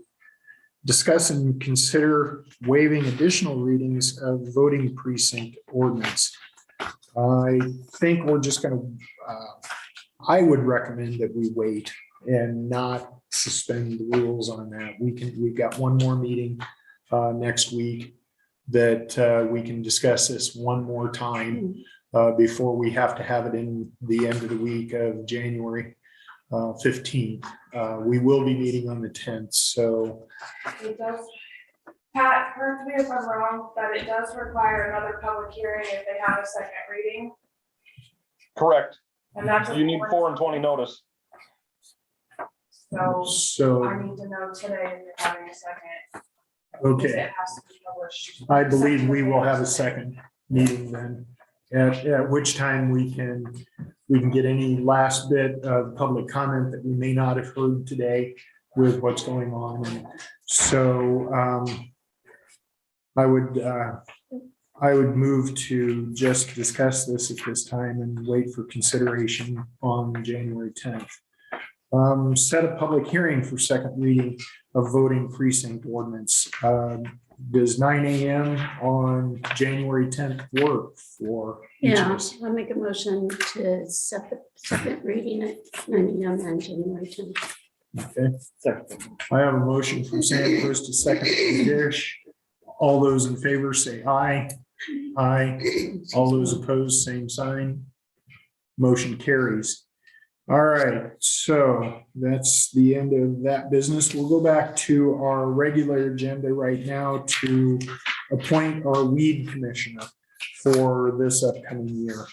Discuss and consider waiving additional readings of voting precinct ordinance. I think we're just going to, I would recommend that we wait and not suspend the rules on that. We've got one more meeting next week that we can discuss this one more time before we have to have it in the end of the week of January 15th. We will be meeting on the 10th, so. It does, Pat, correct me if I'm wrong, that it does require another public hearing if they have a second reading, Correct. and that's. You need 4 and 20 notice. So So, I need to know today if you're having a second. Because okay, it has to be published. I believe we will have a second meeting then, at which time we can get any last bit of public comment that we may not have heard today with what's going on. And so, I would move to just discuss this at this time and wait for consideration on January 10th. Set a public hearing for second reading of voting precinct ordinance. Does 9 AM on January 10th work for each of Yeah, us? I'll make a motion to set the second reading at 9 AM on January 10th. Okay, Second. I have a motion from Sandquist to second from Dish. All those in favor say aye. Aye. All those opposed, same sign. Motion carries. All right, so that's the end of that business. We'll go back to our regular agenda right now to appoint our weed commissioner for this upcoming year.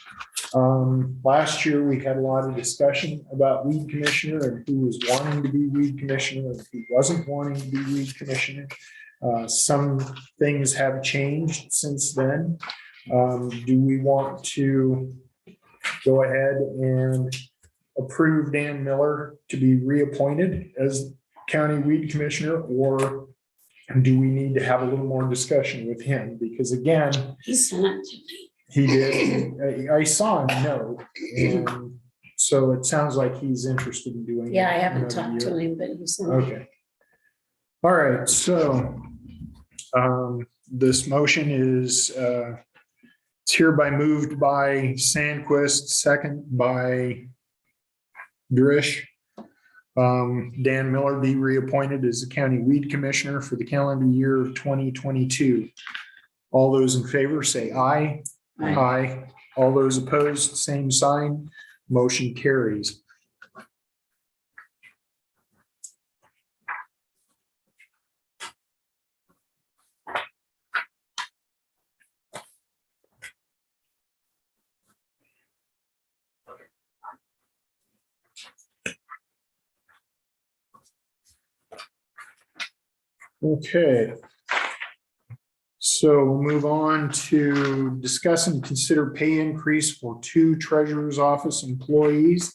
Last year, we had a lot of discussion about weed commissioner and who was wanting to be weed commissioner and who wasn't wanting to be weed commissioner. Some things have changed since then. Do we want to go ahead and approve Dan Miller to be reappointed as county weed commissioner, or do we need to have a little more discussion with him? Because again, He sent it to me. he did, I saw him no, and so it sounds like he's interested in doing. Yeah, I it haven't another talked to year. him, but he sent it. Okay. All right, so this motion is it's hereby moved by Sandquist, second by Drish. Dan Miller be reappointed as the county weed commissioner for the calendar year of 2022. All those in favor say aye. Aye. Aye. All those opposed, same sign. Motion carries. Okay. So we'll move on to discuss and consider pay increase for 2 treasurer's office employees.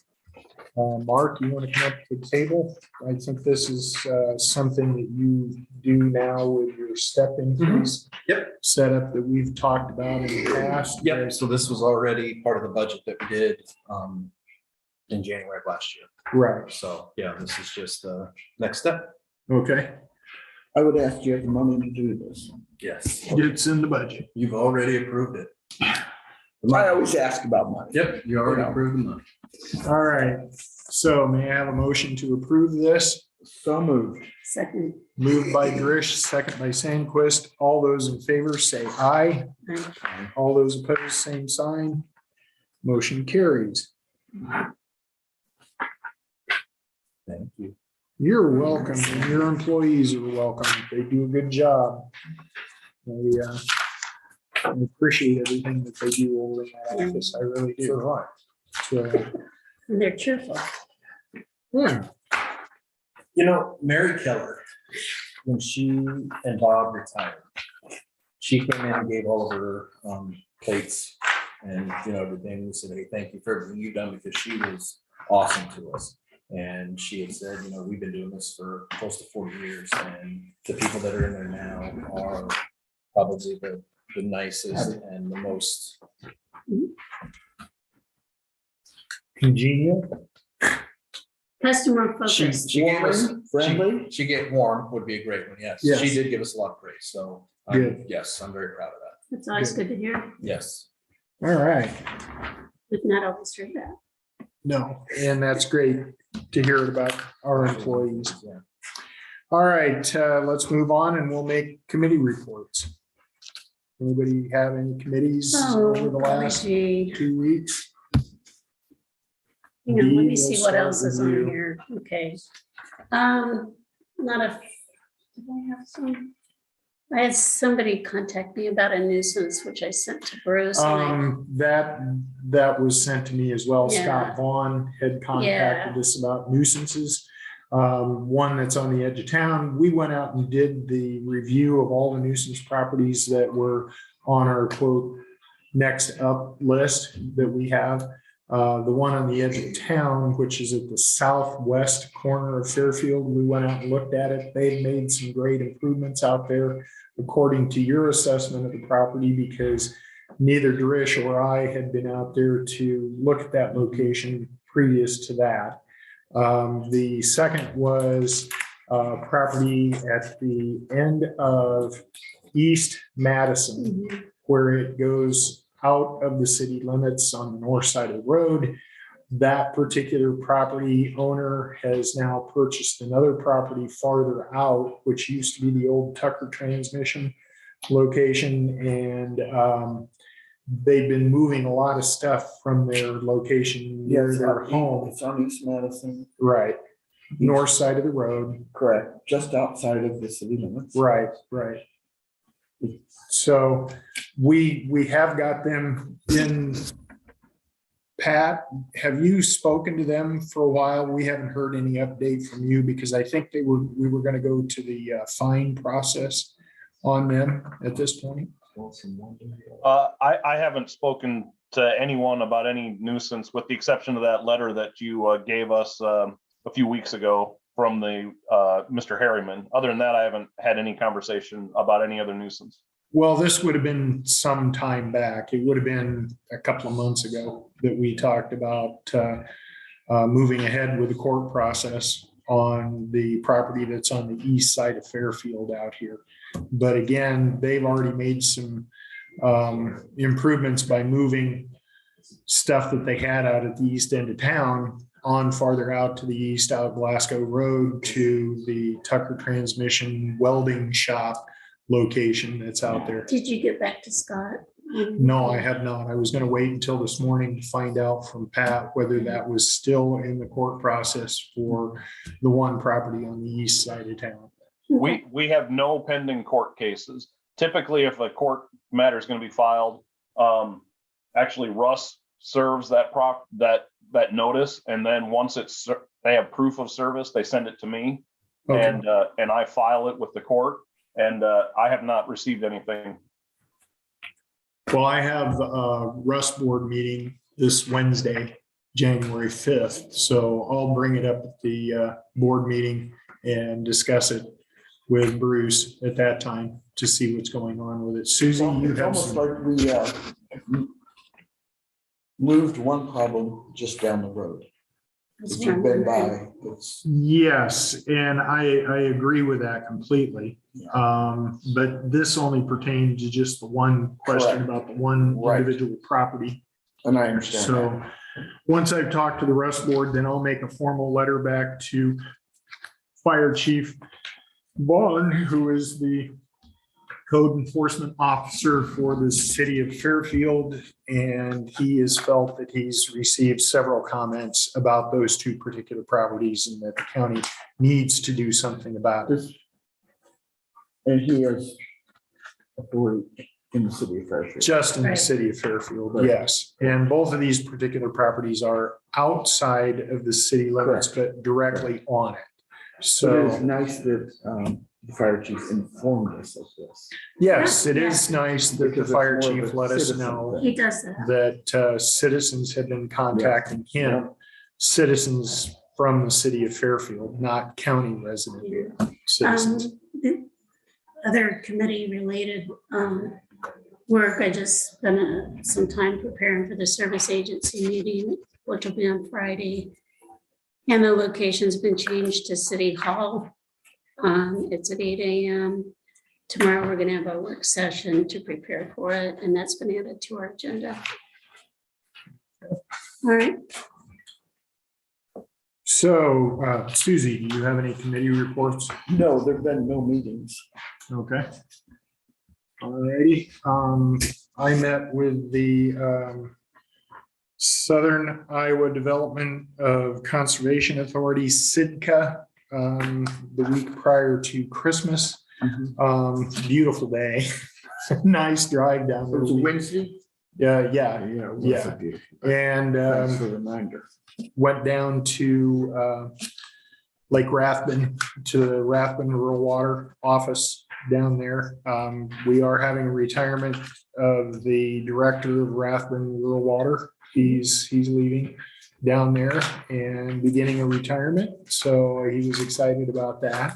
Mark, you want to come up to the table? I think this is something that you do now with your step increase. Yep. Setup that we've talked about in the past. Yep, so this was already part of the budget that we did in January of last year. Right, So, yeah, this is just the next step. okay. I would ask, do you have the money to do this? Yes. It's in the budget. You've already approved it. I always ask about money. Yep, you already Yeah. approved the money. All right. So may I have a motion to approve this? So moved. Second. Moved by Drish, second by Sandquist. All those in favor say aye. Aye. All those opposed, same sign. Motion carries. Thank you. You're welcome, and your employees are welcome. They do a good job. I appreciate everything that they do over in that office. I really do. So do I. So, And they're cheerful. You know, Mary Keller, when she and Bob retired, she came in and gave all of her plates and, you know, everything. We said, hey, thank you for everything you've done, because she was awesome to us. And she had said, you know, we've been doing this for close to 40 years, and the people that are in there now are probably the nicest and the most. congenial. Customer She focused. gave us, Friendly? she get warm would be a great one, yes. Yes. She did give us a lot of praise, so, Good. yes, I'm very proud of that. That's always good to hear. Yes. All right. We've not always heard that. No, and that's great to hear it about our employees. Yeah. All right, let's move on and we'll make committee reports. Anybody have any committees over the last gee. 2 weeks? Hang on, let me Dee, see we'll what start else is with on you. here. Okay. Not a, did I have some? I had somebody contact me about a nuisance, which I sent to Bruce. and That was sent to me as well. Yeah. Scott Vaughn had contacted us about nuisances. One that's on the edge of town. We went out and did the review of all the nuisance properties that were on our quote, next up list that we have. The one on the edge of town, which is at the southwest corner of Fairfield, we went out and looked at it. They've made some great improvements out there according to your assessment of the property, because neither Darish or I had been out there to look at that location previous to that. The second was property at the end of East Madison, Mhm. where it goes out of the city limits on the north side of the road. That particular property owner has now purchased another property farther out, which used to be the old Tucker transmission location. And they've been moving a lot of stuff from their location near Yes, their home. it's on East Madison, Right. North side of the road. correct, just outside of the city limits. Right, right. So we have got them in. Pat, have you spoken to them for a while? We haven't heard any update from you, because I think we were gonna go to the fine process on them at this point. I haven't spoken to anyone about any nuisance, with the exception of that letter that you gave us a few weeks ago from the Mr. Harriman. Other than that, I haven't had any conversation about any other nuisance. Well, this would have been some time back. It would have been a couple of months ago that we talked about moving ahead with the court process on the property that's on the east side of Fairfield out here. But again, they've already made some improvements by moving stuff that they had out at the east end of town on farther out to the east, out Glasgow Road to the Tucker Transmission Welding Shop location that's out there. Did you get back to Scott? No, I have not. I was gonna wait until this morning to find out from Pat whether that was still in the court process for the one property on the east side of town. We have no pending court cases. Typically, if a court matter is going to be filed, actually Russ serves that notice, and then once they have proof of service, they send it to me, Okay. and I file it with the court. And I have not received anything. Well, I have a Rust board meeting this Wednesday, January 5th. So I'll bring it up at the board meeting and discuss it with Bruce at that time to see what's going on with it. Susie, you It's have almost some. like we moved one problem just down the road. If you've been by, it's, Yes, and I agree with that completely. But this only pertains to just the one question Correct. about the one Right. individual property. and I understand So that. once I've talked to the rest board, then I'll make a formal letter back to Fire Chief Vaughn, who is the code enforcement officer for the city of Fairfield. And he has felt that he's received several comments about those two particular properties and that the county needs to do something about it. And he has authority in the city of Fairfield. Just in the Right. city of Fairfield, Right. yes. And both of these particular properties are outside of the city limits, but directly on it. So it's So, nice that the fire chief informed us of this. yes, it is nice that the Because it's fire more of chief a let us citizen know thing. He does that. that citizens have been contacting him, citizens from the city of Fairfield, not county resident citizens. The other committee related work, I just spent some time preparing for the service agency meeting, which will be on Friday. And the location's been changed to City Hall. It's at 8 a.m. Tomorrow, we're gonna have a work session to prepare for it, and that's been added to our agenda. All right, So, Susie, do you have any committee reports? No, there've been no meetings. Okay. Alrighty, I met with the Southern Iowa Development of Conservation Authority, SIDCA, the week prior to Christmas. Beautiful day. Nice drive down It was a there. Wednesday? Yeah, Yeah. It was a Yeah. beautiful. and Thanks for the reminder. went down to Lake Rathbun, to the Rathbun Rural Water Office down there. We are having a retirement of the director of Rathbun Rural Water. He's leaving down there and beginning a retirement, so he was excited about that.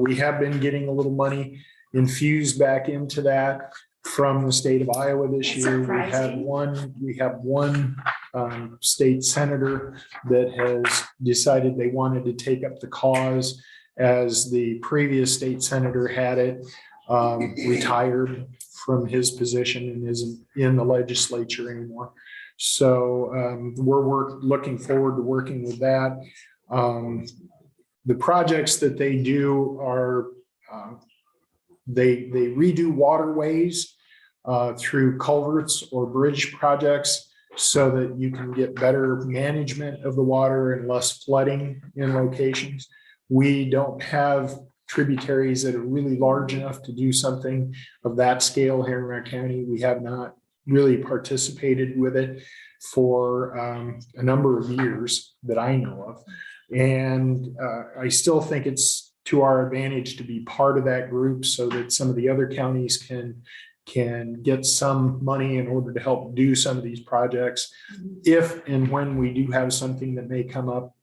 We have been getting a little money infused back into that from the state of Iowa this That's year. surprising. We have one state senator that has decided they wanted to take up the cause, as the previous state senator had it, retired from his position and isn't in the legislature anymore. So we're looking forward to working with that. The projects that they do are, they redo waterways through culverts or bridge projects so that you can get better management of the water and less flooding in locations. We don't have tributaries that are really large enough to do something of that scale here in Rock County. We have not really participated with it for a number of years that I know of. And I still think it's to our advantage to be part of that group so that some of the other counties can get some money in order to help do some of these projects. If and when we do have something that may come up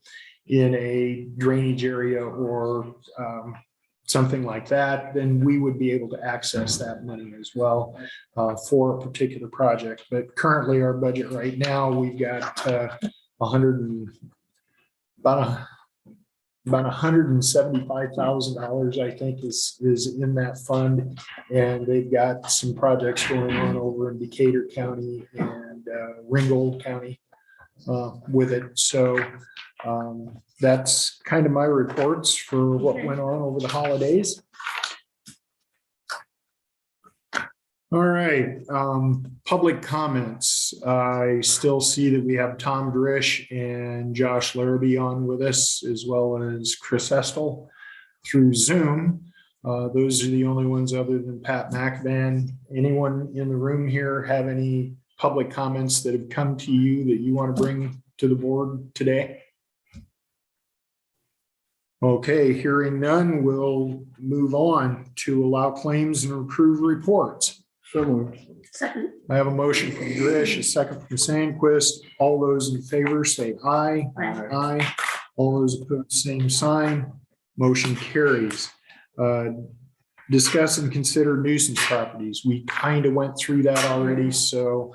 in a drainage area or something like that, then we would be able to access that money as well for a particular project. But currently our budget right now, we've got about $175,000, I think, is in that fund. And they've got some projects going on over in Decatur County and Ringgold County with it. So that's kind of my reports for what went on over the holidays. All right, public comments. I still see that we have Tom Drish and Josh Larrabee on with us, as well as Chris Estel through Zoom. Those are the only ones other than Pat McVan. Anyone in the room here have any public comments that have come to you that you want to bring to the board today? Okay, hearing none, we'll move on to allow claims and approve reports. So moved. Second. I have a motion from Drish, a second from Sandquist. All those in favor say aye. Aye. Aye. All those opposed, same sign. Motion carries. Discuss and consider nuisance properties. We kind of went through that already, so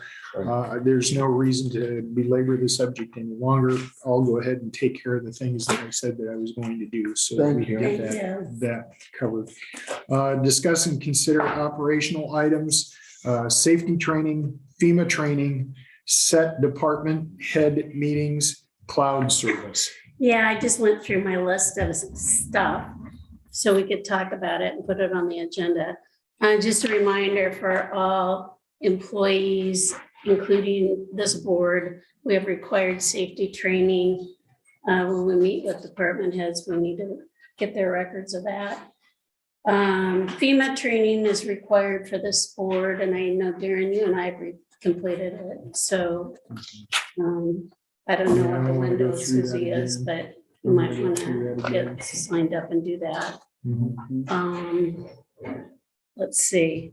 there's no reason to belabor the subject any longer. I'll go ahead and take care of the things that I said that I was going to do, so that we Thank you. can get that covered. Discuss and consider operational items, safety training, FEMA training, set department head meetings, cloud service. Yeah, I just went through my list of stuff so we could talk about it and put it on the agenda. Just a reminder for all employees, including this board, we have required safety training. When we meet with department heads, we need to get their records of that. FEMA training is required for this board, and I know Darren, you and I have completed it. So I don't know what the window Susie is, but you might want to get signed up and do that. Let's see.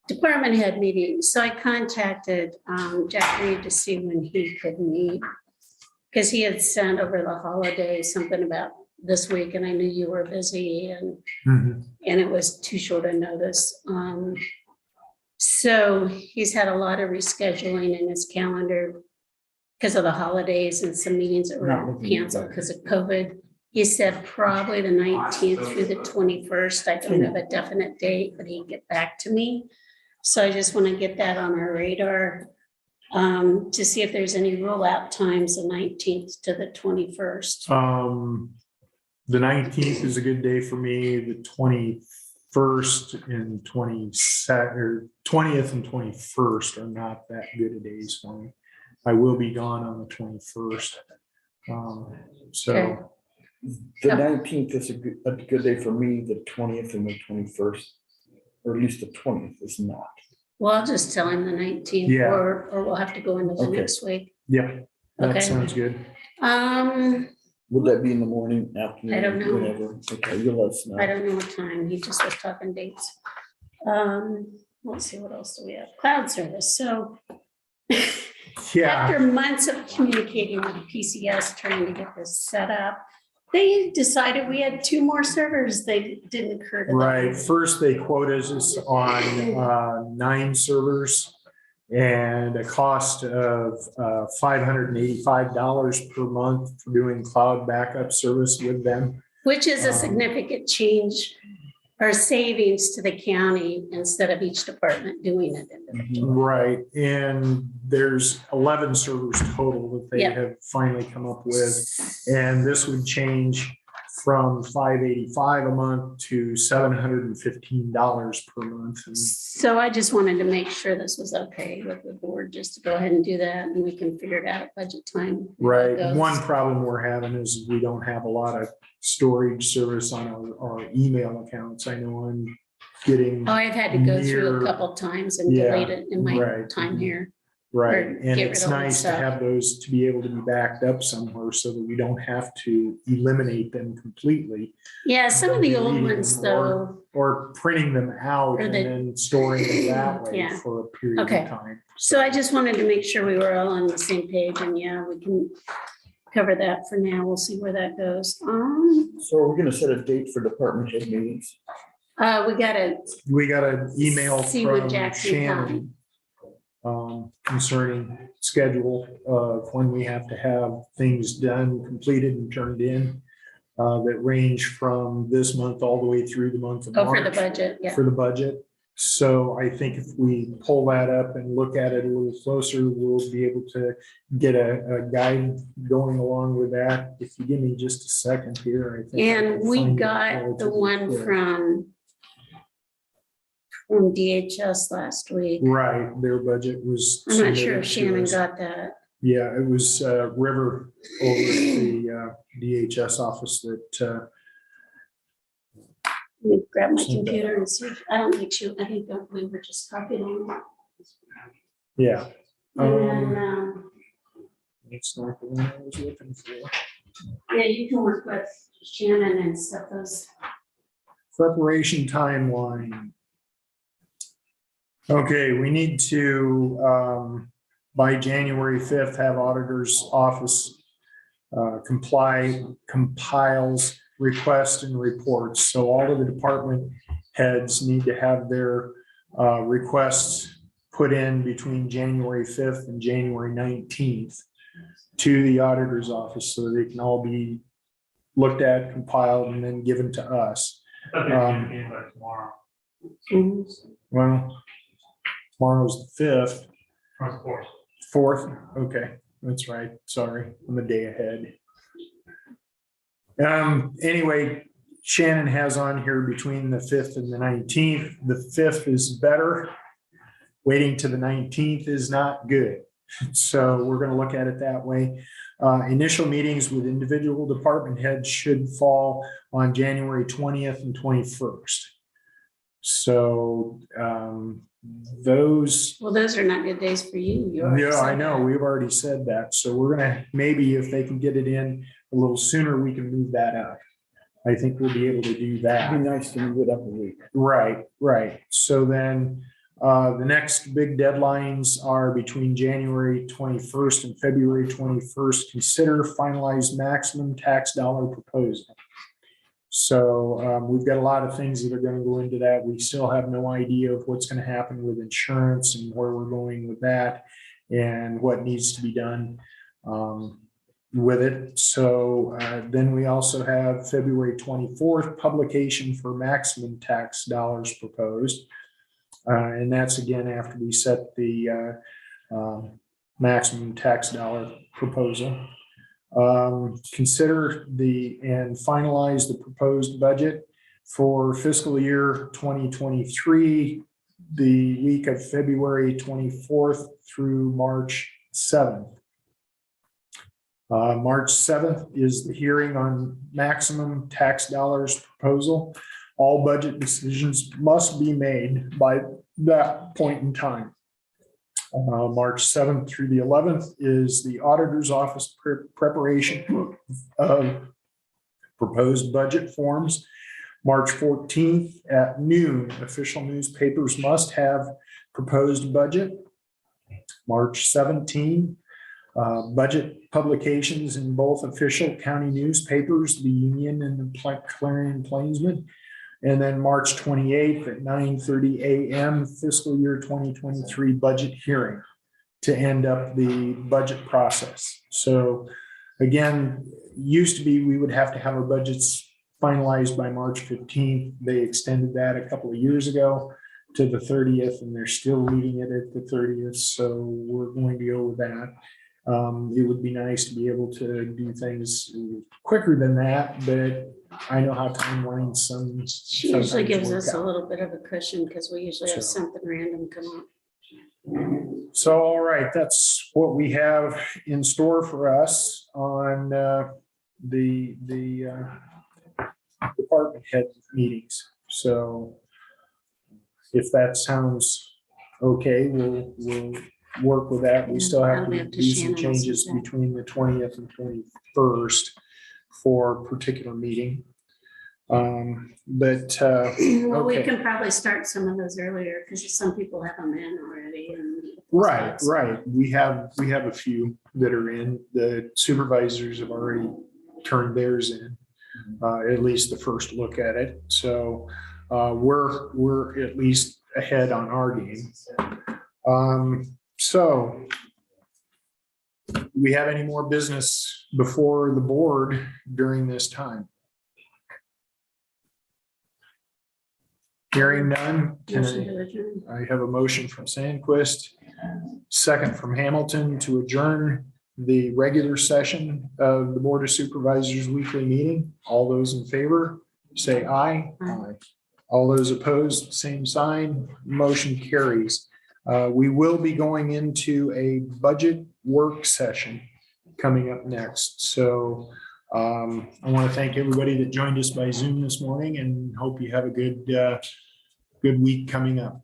Department head meetings. So I contacted Jack Reed to see when he could meet, because he had sent over the holidays something about this week, and I knew you were busy and it was too short a notice. So he's had a lot of rescheduling in his calendar because of the holidays and some meetings that were canceled because of COVID. He said probably the 19th through the 21st. I don't have a definite date, but he'd get back to me. So I just want to get that on our radar to see if there's any rollout times, the 19th to the 21st. The 19th is a good day for me. The 21st and 22nd, or 20th and 21st are not that good of days for me. I will be gone on the 21st. So Okay. The 19th is a good day for me, the 20th and the 21st, or at least the 20th is not. Well, I'll just tell him the 19th, Yeah. or we'll have to go into the Okay. next week. Yeah, that Okay. sounds good. Would that be in the morning, afternoon? I don't know. Whenever? Okay, you'll let us know. I don't know what time, he just was talking dates. Let's see, what else do we have? Cloud service, so Yeah, after months of communicating with PCS, trying to get this set up, they decided we had 2 more servers they didn't occur to them. right. First, they quoted us on 9 servers and a cost of $585 per month for doing cloud backup service with them. Which is a significant change or savings to the county instead of each department doing it individually. Right, and there's 11 servers total that they Yeah. have finally come up with. And this would change from $585 a month to $715 per month. And So I just wanted to make sure this was okay with the board, just to go ahead and do that, and we can figure it out at budget time. right, Goes. one problem we're having is we don't have a lot of storage service on our email accounts. I know I'm getting, Oh, I've had to go through near- a couple times and Yeah, delete it in my right. time here. right, or and get it's rid of old nice to stuff. have those to be able to be backed up somewhere so that we don't have to eliminate them completely. Yeah, some of the old Deleting ones them though, Or printing them out Or and the- then storing them that way Yeah. for a period of Okay. time. so I just wanted to make sure we were all on the same page, and yeah, we can cover that for now. We'll see where that goes. So we're gonna set a date for department head meetings. We gotta, We got an email See what from Jackson Shannon concerning schedule of when we have to have things done, completed and turned in that range from this month all the way through the month of go for the March budget, yeah. for the budget. So I think if we pull that up and look at it a little closer, we'll be able to get a guide going along with that. If you give me just a second here, I think. I And can we find it got the relatively one quick. from DHS last week. Right, their budget was. I'm not sure submitted if to Shannon us. got that. Yeah, it was River over at the DHS office that, Let me grab my Send that. computer and see. I don't think I think that we were just copied on that. yeah. And then, It's not the one I was looking for. yeah, you can work with Shannon and stuff those. Preparation timeline. Okay, we need to, by January 5th, have auditor's office compiles requests and reports. So all of the department heads need to have their requests put in between January 5th and January 19th to the auditor's office so they can all be looked at, compiled, and then given to us. Well, tomorrow's the 5th. 4th, okay, that's right, sorry, I'm a day ahead. Anyway, Shannon has on here between the 5th and the 19th. The 5th is better. Waiting to the 19th is not good. So we're gonna look at it that way. Initial meetings with individual department heads should fall on January 20th and 21st. So those. Well, those are not good days for you. You already Yeah, said I know, that. we've already said that, so we're gonna, maybe if they can get it in a little sooner, we can move that up. I think we'll be able to do It'd be that. nice to move it up a week. Right, right, so then, the next big deadlines are between January 21st and February 21st. Consider finalized maximum tax dollar proposal. So we've got a lot of things that are going to go into that. We still have no idea of what's going to happen with insurance and where we're going with that and what needs to be done with it. So then we also have February 24th, publication for maximum tax dollars proposed. And that's again after we set the maximum tax dollar proposal. Consider and finalize the proposed budget for fiscal year 2023, the week of February 24th through March 7th. March 7th is the hearing on maximum tax dollars proposal. All budget decisions must be made by that point in time. March 7th through the 11th is the auditor's office preparation of proposed budget forms. March 14th at noon, official newspapers must have proposed budget. March 17th, budget publications in both official county newspapers, the Union and the Clarion Plainsman. And then March 28th at 9:30 a.m. fiscal year 2023 budget hearing to end up the budget process. So again, used to be we would have to have our budgets finalized by March 15th. They extended that a couple of years ago to the 30th, and they're still leaving it at the 30th. So we're going to go with that. It would be nice to be able to do things quicker than that, but I know how timelines She usually sometimes gives work us a out. little bit of a cushion because we usually have So- something random come up. So, all right, that's what we have in store for us on the department head meetings. So if that sounds okay, we'll work with that. We still have That'll be to up to do some Shannon, changes isn't it? between the 20th and 21st for a particular meeting. But Well, we okay. can probably start some of those earlier because some people have them in already. And Right, right. We have a few that are in. The supervisors have already turned theirs in, at least the first look at it. So we're at least ahead on our game. So do we have any more business before the board during this time? Hearing none, can Motion I to adjourn. I have a motion from Sandquist, second from Hamilton to adjourn the regular session of the Board of Supervisors weekly meeting. All those in favor, say aye. Aye. All those opposed, same sign. Motion carries. We will be going into a budget work session coming up next. So I want to thank everybody that joined us by Zoom this morning and hope you have a good week coming up.